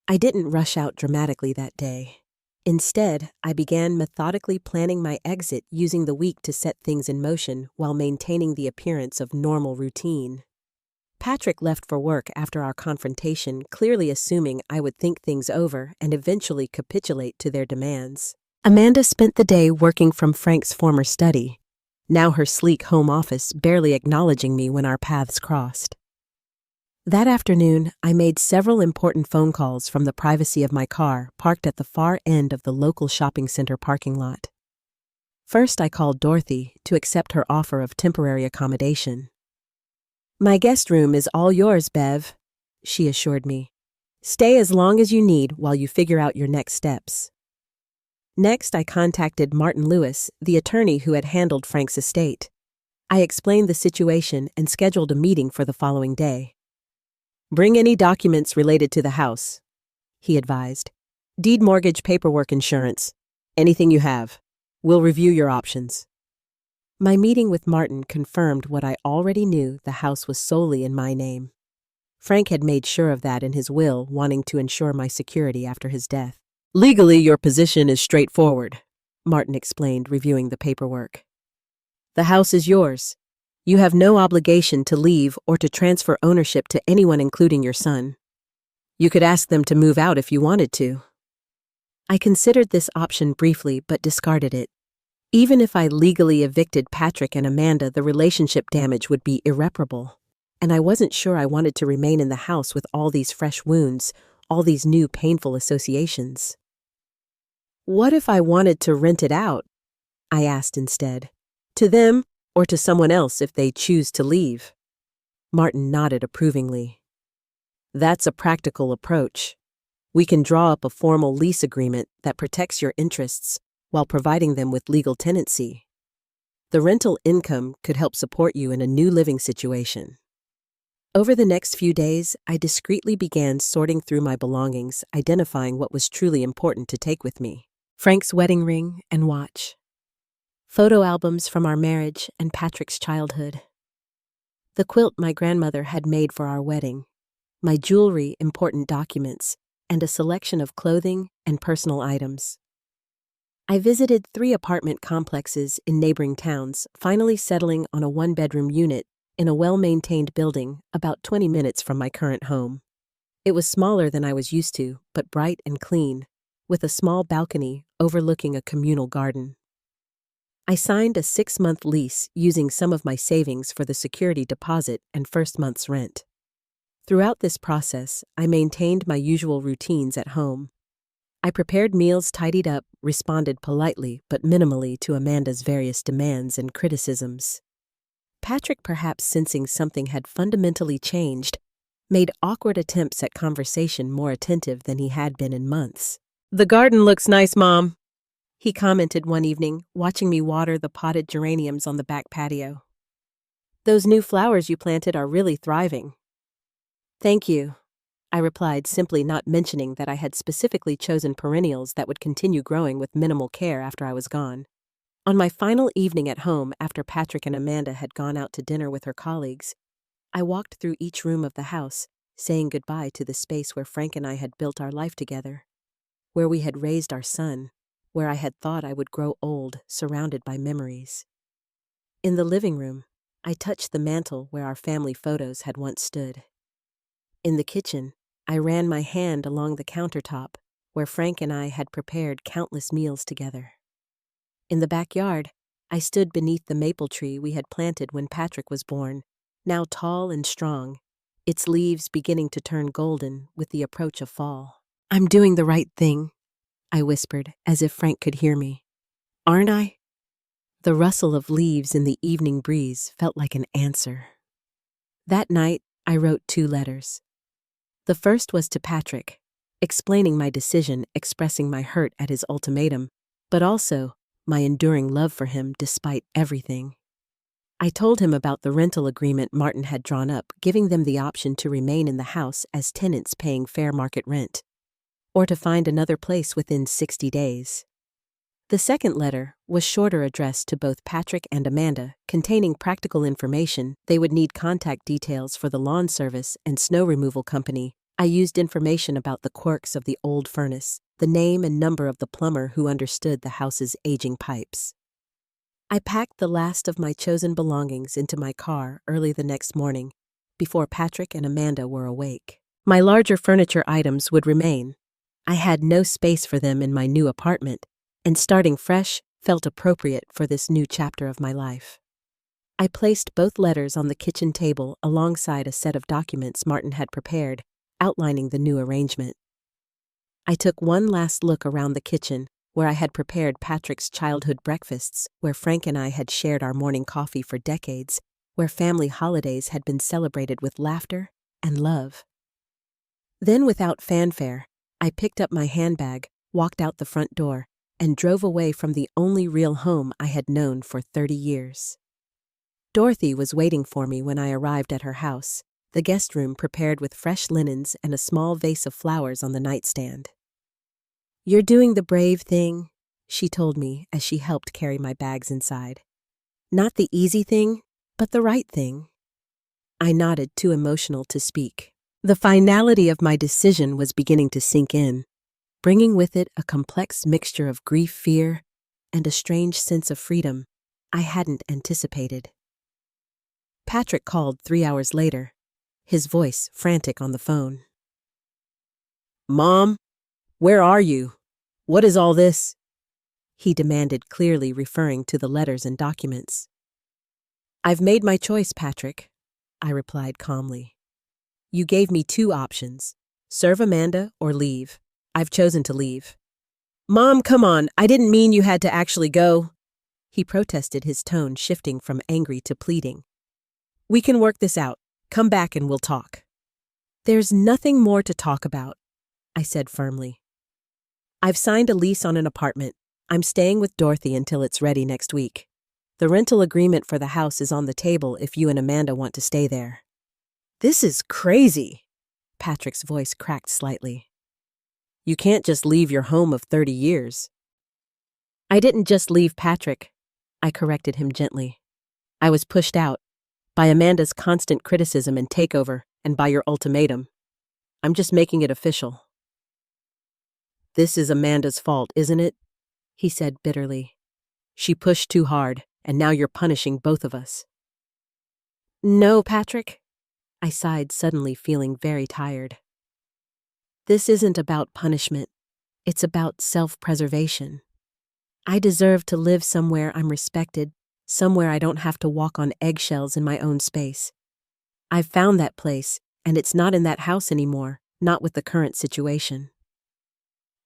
I didn't rush out dramatically that day. Instead, I began methodically planning my exit, using the week to set things in motion while maintaining the appearance of normal routine. Patrick left for work after our confrontation, clearly assuming I would think things over and eventually capitulate to their demands. Amanda spent the day working from Frank's former study, now her sleek home office, barely acknowledging me when our paths crossed. That afternoon, I made several important phone calls from the privacy of my car, parked at the far end of the local shopping center parking lot. First, I called Dorothy to accept her offer of temporary accommodation. "My guest room is all yours, Bev," she assured me. "Stay as long as you need while you figure out your next steps." Next, I contacted Martin Lewis, the attorney who had handled Frank's estate. I explained the situation and scheduled a meeting for the following day. "Bring any documents related to the house," he advised. "Deed, mortgage, paperwork, insurance. Anything you have. We'll review your options." My meeting with Martin confirmed what I already knew: the house was solely in my name. Frank had made sure of that in his will, wanting to ensure my security after his death. "Legally, your position is straightforward," Martin explained, reviewing the paperwork. "The house is yours. You have no obligation to leave or to transfer ownership to anyone, including your son. You could ask them to move out if you wanted to." I considered this option briefly but discarded it. Even if I legally evicted Patrick and Amanda, the relationship damage would be irreparable, and I wasn't sure I wanted to remain in the house with all these fresh wounds, all these new painful associations. "What if I wanted to rent it out?" I asked instead. "To them or to someone else if they choose to leave?" Martin nodded approvingly. "That's a practical approach. We can draw up a formal lease agreement that protects your interests while providing them with legal tenancy. The rental income could help support you in a new living situation." Over the next few days, I discreetly began sorting through my belongings, identifying what was truly important to take with me. Frank's wedding ring and watch. Photo albums from our marriage and Patrick's childhood. The quilt my grandmother had made for our wedding. My jewelry, important documents, and a selection of clothing and personal items. I visited 3 apartment complexes in neighboring towns, finally settling on a 1-bedroom unit in a well-maintained building about 20 minutes from my current home. It was smaller than I was used to, but bright and clean, with a small balcony overlooking a communal garden. I signed a 6-month lease using some of my savings for the security deposit and first month's rent. Throughout this process, I maintained my usual routines at home. I prepared meals, tidied up, responded politely but minimally to Amanda's various demands and criticisms. Patrick, perhaps sensing something had fundamentally changed, made awkward attempts at conversation, more attentive than he had been in months. "The garden looks nice, Mom," he commented one evening, watching me water the potted geraniums on the back patio. Those new flowers you planted are really thriving. Thank you, I replied, simply not mentioning that I had specifically chosen perennials that would continue growing with minimal care after I was gone. On my final evening at home after Patrick and Amanda had gone out to dinner with her colleagues, I walked through each room of the house, saying goodbye to the space where Frank and I had built our life together, where we had raised our son, where I had thought I would grow old, surrounded by memories. In the living room, I touched the mantel where our family photos had once stood. In the kitchen, I ran my hand along the countertop where Frank and I had prepared countless meals together. In the backyard, I stood beneath the maple tree we had planted when Patrick was born, now tall and strong, its leaves beginning to turn golden with the approach of fall. I'm doing the right thing, I whispered, as if Frank could hear me. Aren't I? The rustle of leaves in the evening breeze felt like an answer. That night, I wrote 2 letters. The first was to Patrick, explaining my decision, expressing my hurt at his ultimatum, but also my enduring love for him despite everything. I told him about the rental agreement Martin had drawn up, giving them the option to remain in the house as tenants paying fair market rent, or to find another place within 60 days. The second letter was shorter, addressed to both Patrick and Amanda, containing practical information. They would need contact details for the lawn service and snow removal company. I used information about the quirks of the old furnace, the name and number of the plumber who understood the house's aging pipes. I packed the last of my chosen belongings into my car early the next morning, before Patrick and Amanda were awake. My larger furniture items would remain. I had no space for them in my new apartment, and starting fresh felt appropriate for this new chapter of my life. I placed both letters on the kitchen table alongside a set of documents Martin had prepared, outlining the new arrangement. I took one last look around the kitchen, where I had prepared Patrick's childhood breakfasts, where Frank and I had shared our morning coffee for decades, where family holidays had been celebrated with laughter and love. Then, without fanfare, I picked up my handbag, walked out the front door, and drove away from the only real home I had known for 30 years. Dorothy was waiting for me when I arrived at her house, the guest room prepared with fresh linens and a small vase of flowers on the nightstand. "You're doing the brave thing," she told me as she helped carry my bags inside. "Not the easy thing, but the right thing." I nodded, too emotional to speak. The finality of my decision was beginning to sink in, bringing with it a complex mixture of grief, fear, and a strange sense of freedom I hadn't anticipated. Patrick called 3 hours later, his voice frantic on the phone. "Mom, where are you? What is all this?" he demanded, clearly referring to the letters and documents. "I've made my choice, Patrick," I replied calmly. "You gave me 2 options, serve Amanda or leave. I've chosen to leave." "Mom, come on, I didn't mean you had to actually go," he protested, his tone shifting from angry to pleading. "We can work this out. Come back and we'll talk." "There's nothing more to talk about," I said firmly. "I've signed a lease on an apartment. I'm staying with Dorothy until it's ready next week. The rental agreement for the house is on the table if you and Amanda want to stay there." "This is crazy," Patrick's voice cracked slightly. "You can't just leave your home of 30 years. "I didn't just leave Patrick," I corrected him gently. "I was pushed out by Amanda's constant criticism and takeover, and by your ultimatum. I'm just making it official." "This is Amanda's fault, isn't it?" he said bitterly. "She pushed too hard, and now you're punishing both of us." "No, Patrick," I sighed, suddenly feeling very tired. "This isn't about punishment. It's about self-preservation. I deserve to live somewhere I'm respected, somewhere I don't have to walk on eggshells in my own space. I've found that place, and it's not in that house anymore, not with the current situation."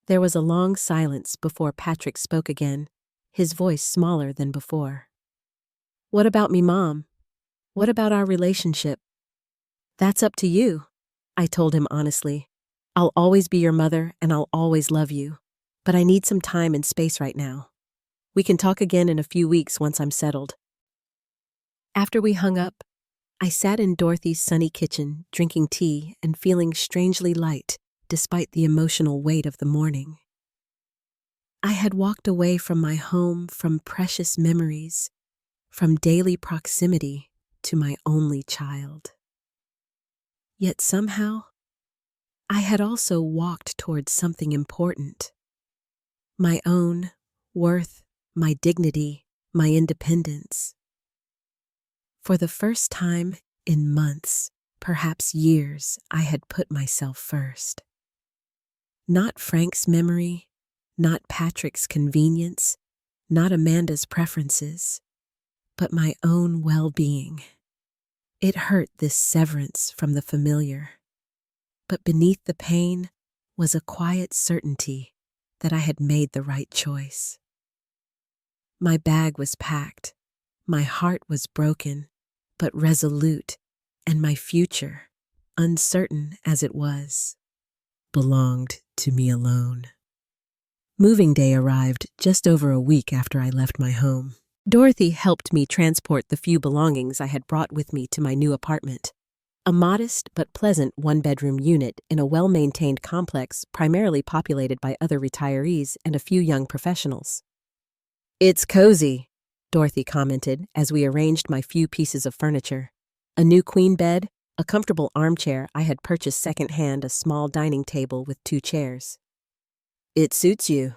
There was a long silence before Patrick spoke again, his voice smaller than before. "What about me, Mom? What about our relationship?" "That's up to you," I told him honestly. "I'll always be your mother and I'll always love you, but I need some time and space right now. We can talk again in a few weeks once I'm settled." After we hung up, I sat in Dorothy's sunny kitchen, drinking tea and feeling strangely light, despite the emotional weight of the morning. I had walked away from my home, from precious memories, from daily proximity to my only child. Yet somehow, I had also walked towards something important. My own worth, my dignity, my independence. For the first time in months, perhaps years, I had put myself first. Not Frank's memory, not Patrick's convenience, not Amanda's preferences, but my own well-being. It hurt, this severance from the familiar. But beneath the pain was a quiet certainty that I had made the right choice. My bag was packed, my heart was broken, but resolute, and my future, uncertain as it was, belonged to me alone. Moving day arrived just over a week after I left my home. Dorothy helped me transport the few belongings I had brought with me to my new apartment, a modest but pleasant one-bedroom unit in a well-maintained complex primarily populated by other retirees and a few young professionals. "It's cozy," Dorothy commented as we arranged my few pieces of furniture. A new queen bed, a comfortable armchair I had purchased second-hand, a small dining table with 2 chairs. "It suits you."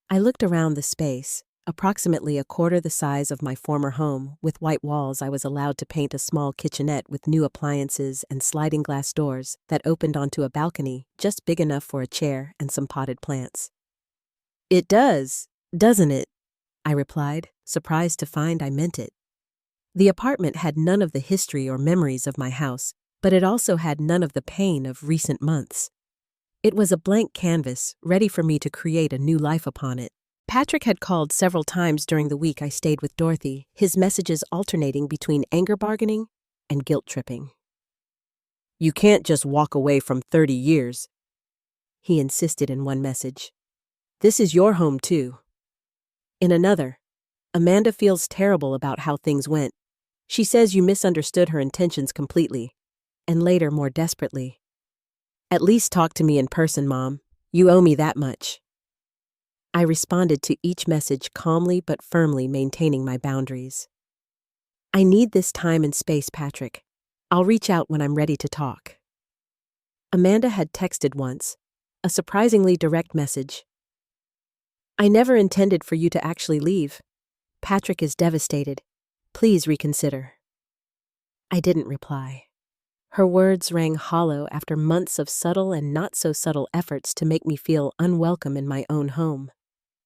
I looked around the space, approximately a quarter the size of my former home. With white walls, I was allowed to paint a small kitchenette with new appliances and sliding glass doors that opened onto a balcony just big enough for a chair and some potted plants. "It does, doesn't it?" I replied, surprised to find I meant it. The apartment had none of the history or memories of my house, but it also had none of the pain of recent months. It was a blank canvas, ready for me to create a new life upon it. Patrick had called several times during the week I stayed with Dorothy, his messages alternating between anger bargaining and guilt tripping. "You can't just walk away from 30 years, he insisted in one message. "This is your home too." In another, "Amanda feels terrible about how things went. She says you misunderstood her intentions completely." And later, more desperately, "At least talk to me in person, Mom. You owe me that much." I responded to each message calmly but firmly, maintaining my boundaries. "I need this time and space, Patrick. I'll reach out when I'm ready to talk." Amanda had texted once, a surprisingly direct message. "I never intended for you to actually leave. Patrick is devastated. Please reconsider." I didn't reply. Her words rang hollow after months of subtle and not-so-subtle efforts to make me feel unwelcome in my own home.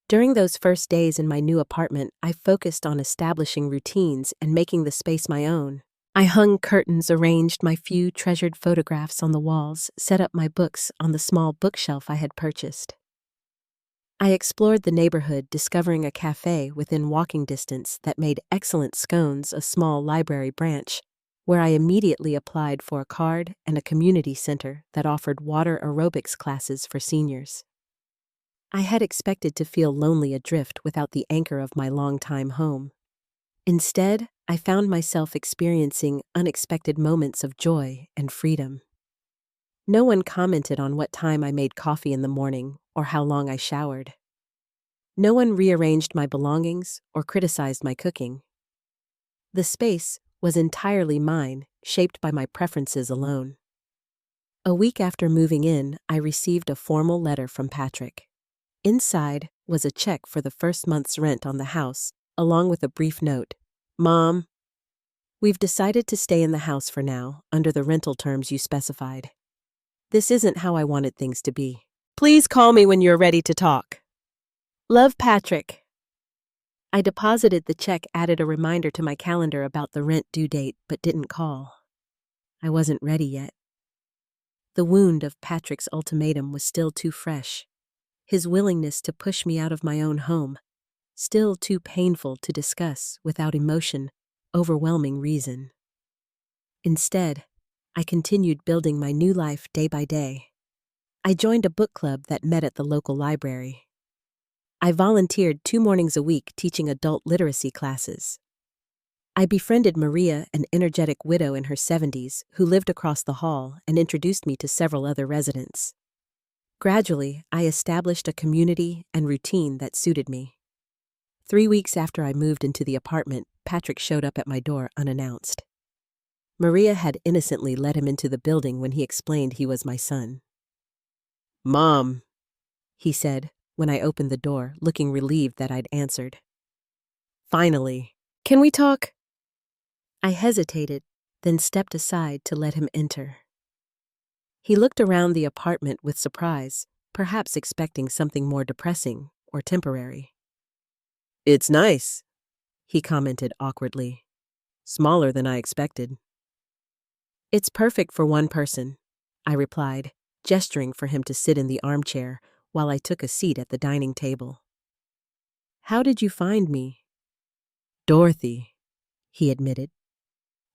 During those first days in my new apartment, I focused on establishing routines and making the space my own. I hung curtains, arranged my few treasured photographs on the walls, set up my books on the small bookshelf I had purchased. I explored the neighborhood, discovering a cafe within walking distance that made excellent scones, a small library branch, where I immediately applied for a card, and a community center that offered water aerobics classes for seniors. I had expected to feel lonely adrift without the anchor of my longtime home. Instead, I found myself experiencing unexpected moments of joy and freedom. No one commented on what time I made coffee in the morning or how long I showered. No one rearranged my belongings or criticized my cooking. The space was entirely mine, shaped by my preferences alone. A week after moving in, I received a formal letter from Patrick. Inside was a check for the first month's rent on the house, along with a brief note. "Mom, we've decided to stay in the house for now, under the rental terms you specified. This isn't how I wanted things to be. Please call me when you're ready to talk. Love, Patrick." I deposited the check, added a reminder to my calendar about the rent due date, but didn't call. I wasn't ready yet. The wound of Patrick's ultimatum was still too fresh. His willingness to push me out of my own home, still too painful to discuss without emotion, overwhelming reason. Instead, I continued building my new life day by day. I joined a book club that met at the local library. I volunteered 2 mornings a week teaching adult literacy classes. I befriended Maria, an energetic widow in her 70s who lived across the hall, and introduced me to several other residents. Gradually, I established a community and routine that suited me. 3 weeks after I moved into the apartment, Patrick showed up at my door unannounced. Maria had innocently let him into the building when he explained he was my son. "Mom," he said when I opened the door, looking relieved that I'd answered. "Finally. Can we talk?" I hesitated, then stepped aside to let him enter. He looked around the apartment with surprise, perhaps expecting something more depressing or temporary. "It's nice," he commented awkwardly. "Smaller than I expected." "It's perfect for one person," I replied, gesturing for him to sit in the armchair while I took a seat at the dining table. "How did you find me?" "Dorothy," he admitted.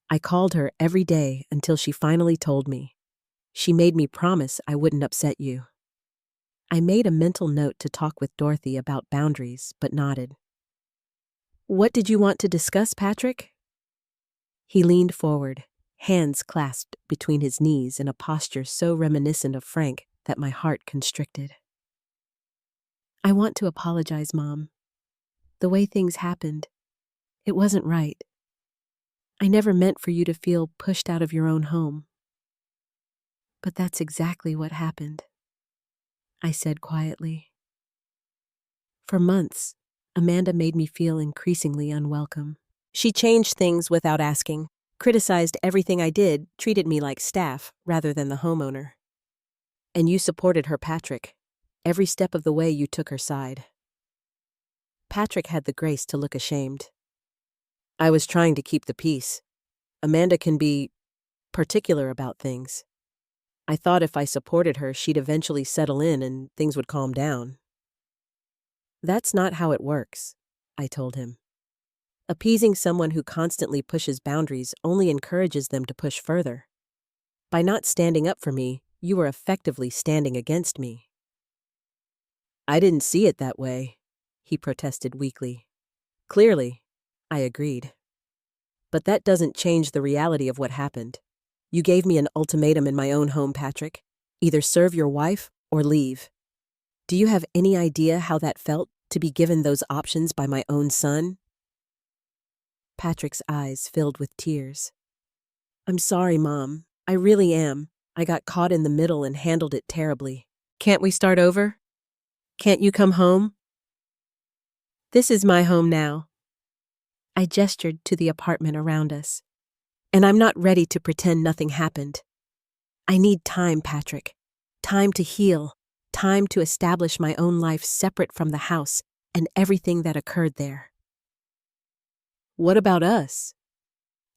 "I called her every day until she finally told me. She made me promise I wouldn't upset you." I made a mental note to talk with Dorothy about boundaries, but nodded. "What did you want to discuss, Patrick?" He leaned forward, hands clasped between his knees in a posture so reminiscent of Frank that my heart constricted. "I want to apologize, Mom. The way things happened, it wasn't right. I never meant for you to feel pushed out of your own home." "But that's exactly what happened," I said quietly. For months, Amanda made me feel increasingly unwelcome. She changed things without asking, criticized everything I did, treated me like staff rather than the homeowner. And you supported her, Patrick. Every step of the way you took her side. Patrick had the grace to look ashamed. "I was trying to keep the peace. Amanda can be particular about things. I thought if I supported her, she'd eventually settle in and things would calm down." "That's not how it works," I told him. "Appeasing someone who constantly pushes boundaries only encourages them to push further. By not standing up for me, you were effectively standing against me." "I didn't see it that way," he protested weakly. "Clearly," I agreed. "But that doesn't change the reality of what happened. You gave me an ultimatum in my own home, Patrick. Either serve your wife or leave. Do you have any idea how that felt, to be given those options by my own son?" Patrick's eyes filled with tears. "I'm sorry, Mom. I really am. I got caught in the middle and handled it terribly. Can't we start over? Can't you come home?" "This is my home now." I gestured to the apartment around us. "And I'm not ready to pretend nothing happened. I need time, Patrick. Time to heal. Time to establish my own life separate from the house and everything that occurred there." "What about us?"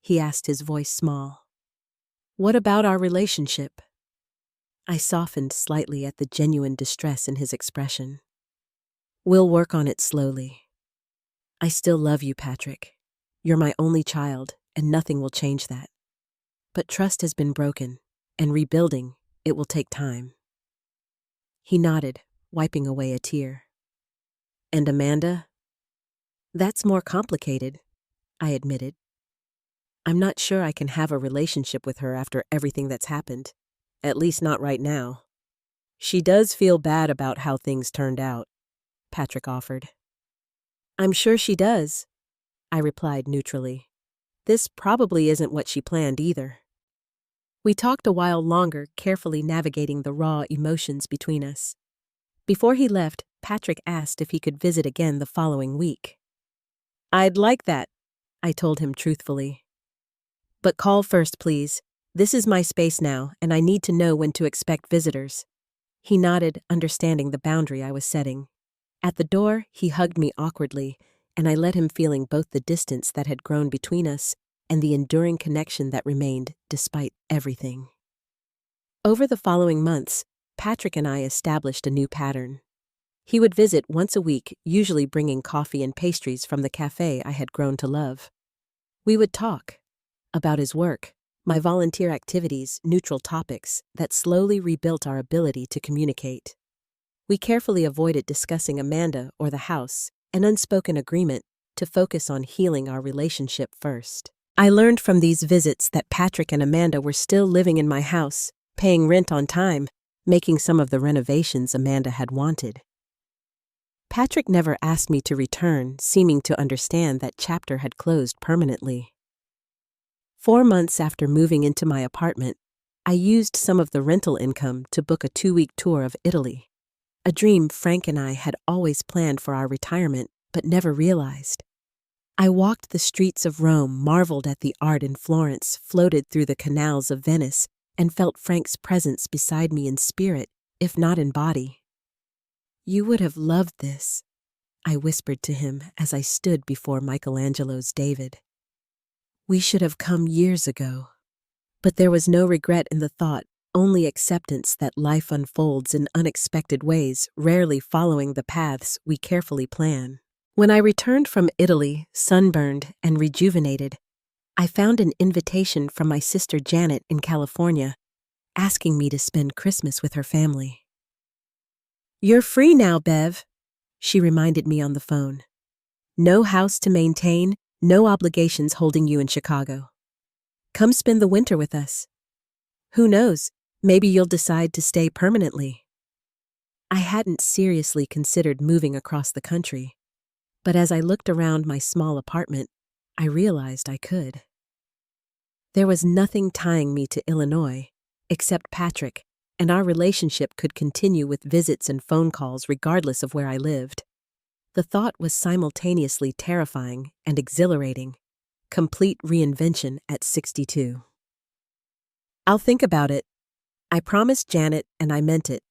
he asked, his voice small. "What about our relationship?" I softened slightly at the genuine distress in his expression. "We'll work on it slowly. I still love you, Patrick. You're my only child, and nothing will change that. But trust has been broken, and rebuilding, it will take time." He nodded, wiping away a tear. "And Amanda?" "That's more complicated," I admitted. "I'm not sure I can have a relationship with her after everything that's happened. At least not right now." "She does feel bad about how things turned out," Patrick offered. "I'm sure she does," I replied neutrally. "This probably isn't what she planned either." We talked a while longer, carefully navigating the raw emotions between us. Before he left, Patrick asked if he could visit again the following week. "I'd like that," I told him truthfully. "But call first, please. This is my space now, and I need to know when to expect visitors." He nodded, understanding the boundary I was setting. At the door, he hugged me awkwardly, and I let him feeling both the distance that had grown between us and the enduring connection that remained despite everything. Over the following months, Patrick and I established a new pattern. He would visit once a week, usually bringing coffee and pastries from the cafe I had grown to love. We would talk about his work, my volunteer activities, neutral topics that slowly rebuilt our ability to communicate. We carefully avoided discussing Amanda or the house, an unspoken agreement to focus on healing our relationship first. I learned from these visits that Patrick and Amanda were still living in my house, paying rent on time, making some of the renovations Amanda had wanted. Patrick never asked me to return, seeming to understand that chapter had closed permanently. 4 months after moving into my apartment, I used some of the rental income to book a 2-week tour of Italy, a dream Frank and I had always planned for our retirement but never realized. I walked the streets of Rome, marveled at the art in Florence, floated through the canals of Venice, and felt Frank's presence beside me in spirit, if not in body. "You would have loved this," I whispered to him as I stood before Michelangelo's David. "We should have come years ago." But there was no regret in the thought, only acceptance that life unfolds in unexpected ways, rarely following the paths we carefully plan. When I returned from Italy, sunburned and rejuvenated, I found an invitation from my sister Janet in California, asking me to spend Christmas with her family. "You're free now, Bev," she reminded me on the phone. "No house to maintain, no obligations holding you in Chicago. Come spend the winter with us. Who knows, maybe you'll decide to stay permanently." I hadn't seriously considered moving across the country, but as I looked around my small apartment, I realized I could. There was nothing tying me to Illinois, except Patrick, and our relationship could continue with visits and phone calls regardless of where I lived. The thought was simultaneously terrifying and exhilarating, complete reinvention at 62. "I'll think about it," I promised Janet, and I meant it.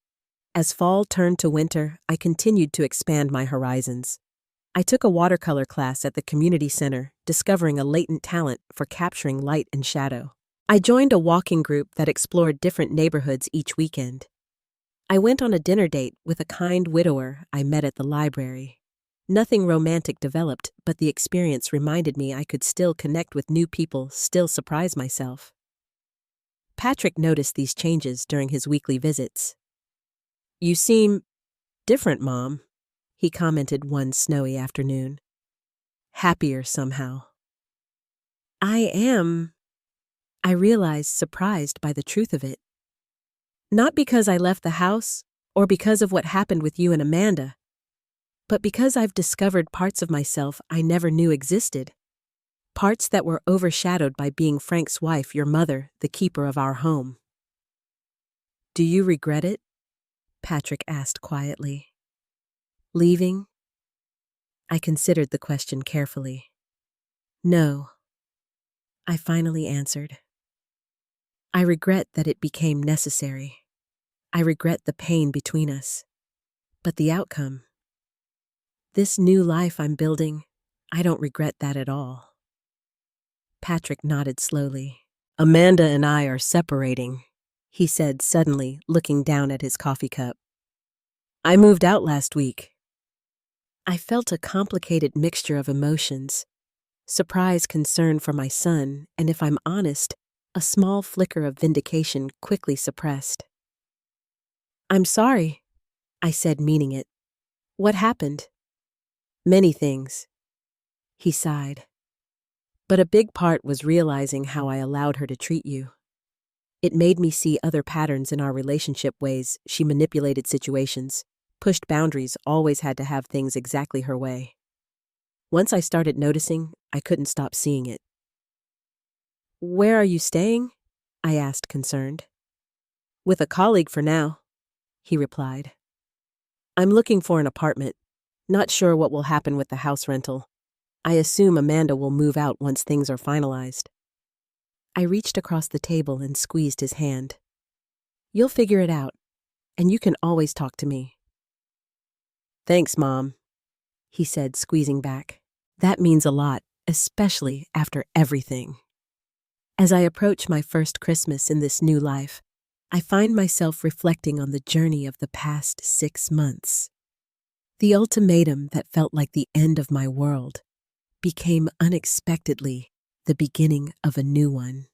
As fall turned to winter, I continued to expand my horizons. I took a watercolor class at the community center, discovering a latent talent for capturing light and shadow. I joined a walking group that explored different neighborhoods each weekend. I went on a dinner date with a kind widower I met at the library. Nothing romantic developed, but the experience reminded me I could still connect with new people, still surprise myself. Patrick noticed these changes during his weekly visits. "You seem different, Mom," he commented one snowy afternoon. "Happier somehow." "I am," I realized, surprised by the truth of it. "Not because I left the house, or because of what happened with you and Amanda, but because I've discovered parts of myself I never knew existed. Parts that were overshadowed by being Frank's wife, your mother, the keeper of our home." "Do you regret it?" Patrick asked quietly. "Leaving?" I considered the question carefully. "No," I finally answered. "I regret that it became necessary. I regret the pain between us. But the outcome, this new life I'm building, I don't regret that at all." Patrick nodded slowly. "Amanda and I are separating," he said suddenly, looking down at his coffee cup. "I moved out last week." I felt a complicated mixture of emotions: surprise, concern for my son, and if I'm honest, a small flicker of vindication quickly suppressed. "I'm sorry," I said, meaning it. "What happened?" "Many things," he sighed. "But a big part was realizing how I allowed her to treat you. It made me see other patterns in our relationship, ways she manipulated situations, pushed boundaries, always had to have things exactly her way. Once I started noticing, I couldn't stop seeing it." "Where are you staying?" I asked, concerned. "With a colleague for now," he replied. "I'm looking for an apartment. Not sure what will happen with the house rental. I assume Amanda will move out once things are finalized." I reached across the table and squeezed his hand. "You'll figure it out, and you can always talk to me." "Thanks, Mom," he said, squeezing back. "That means a lot, especially after everything." As I approach my first Christmas in this new life, I find myself reflecting on the journey of the past 6 months. The ultimatum that felt like the end of my world became unexpectedly the beginning of a new one.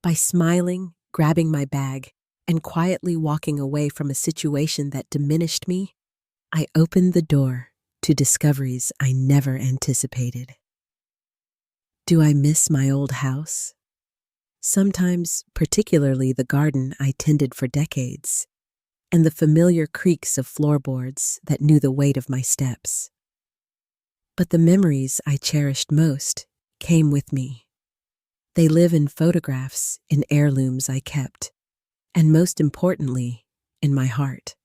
By smiling, grabbing my bag, and quietly walking away from a situation that diminished me, I opened the door to discoveries I never anticipated. Do I miss my old house? Sometimes, particularly the garden I tended for decades, and the familiar creaks of floorboards that knew the weight of my steps. But the memories I cherished most came with me. They live in photographs, in heirlooms I kept, and most importantly, in my heart.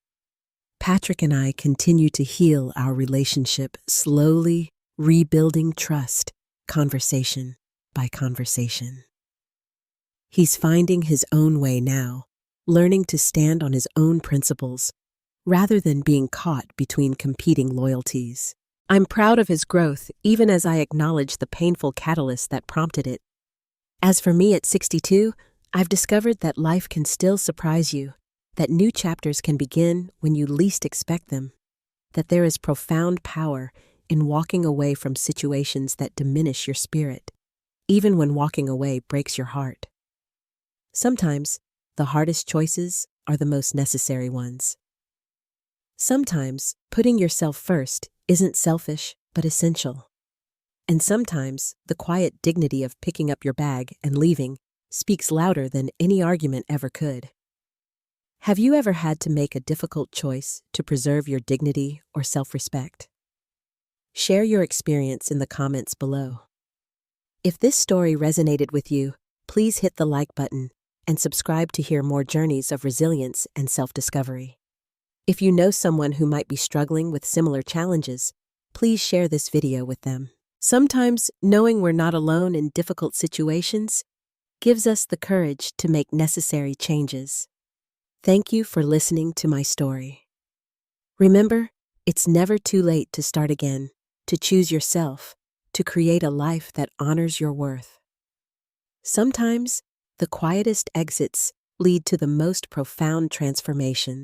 Patrick and I continue to heal our relationship, slowly rebuilding trust, conversation by conversation. He's finding his own way now, learning to stand on his own principles, rather than being caught between competing loyalties. I'm proud of his growth, even as I acknowledge the painful catalyst that prompted it. As for me at 62, I've discovered that life can still surprise you, that new chapters can begin when you least expect them, that there is profound power in walking away from situations that diminish your spirit, even when walking away breaks your heart. Sometimes, the hardest choices are the most necessary ones. Sometimes, putting yourself first isn't selfish, but essential. And sometimes, the quiet dignity of picking up your bag and leaving speaks louder than any argument ever could. Have you ever had to make a difficult choice to preserve your dignity or self-respect? Share your experience in the comments below. If this story resonated with you, please hit the like button and subscribe to hear more journeys of resilience and self-discovery. If you know someone who might be struggling with similar challenges, please share this video with them. Sometimes, knowing we're not alone in difficult situations gives us the courage to make necessary changes. Thank you for listening to my story. Remember, it's never too late to start again, to choose yourself, to create a life that honors your worth. Sometimes, the quietest exits lead to the most profound transformation.